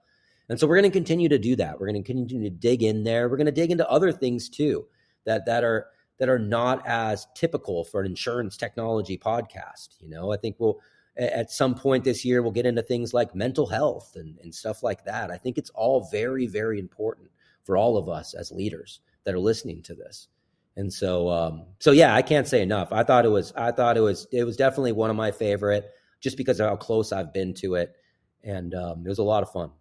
And so we're going to continue to do that. We're going to continue to dig in there. We're going to dig into other things too that are not as typical for an insurance technology podcast. I think we'll at some point this year, we'll get into things like mental health and stuff like that. I think it's all very, very important for all of us as leaders that are listening to this. And so yeah, I can't say enough. I thought it was definitely one of my favorite, just because of how close I've been to it. And it was a lot of fun.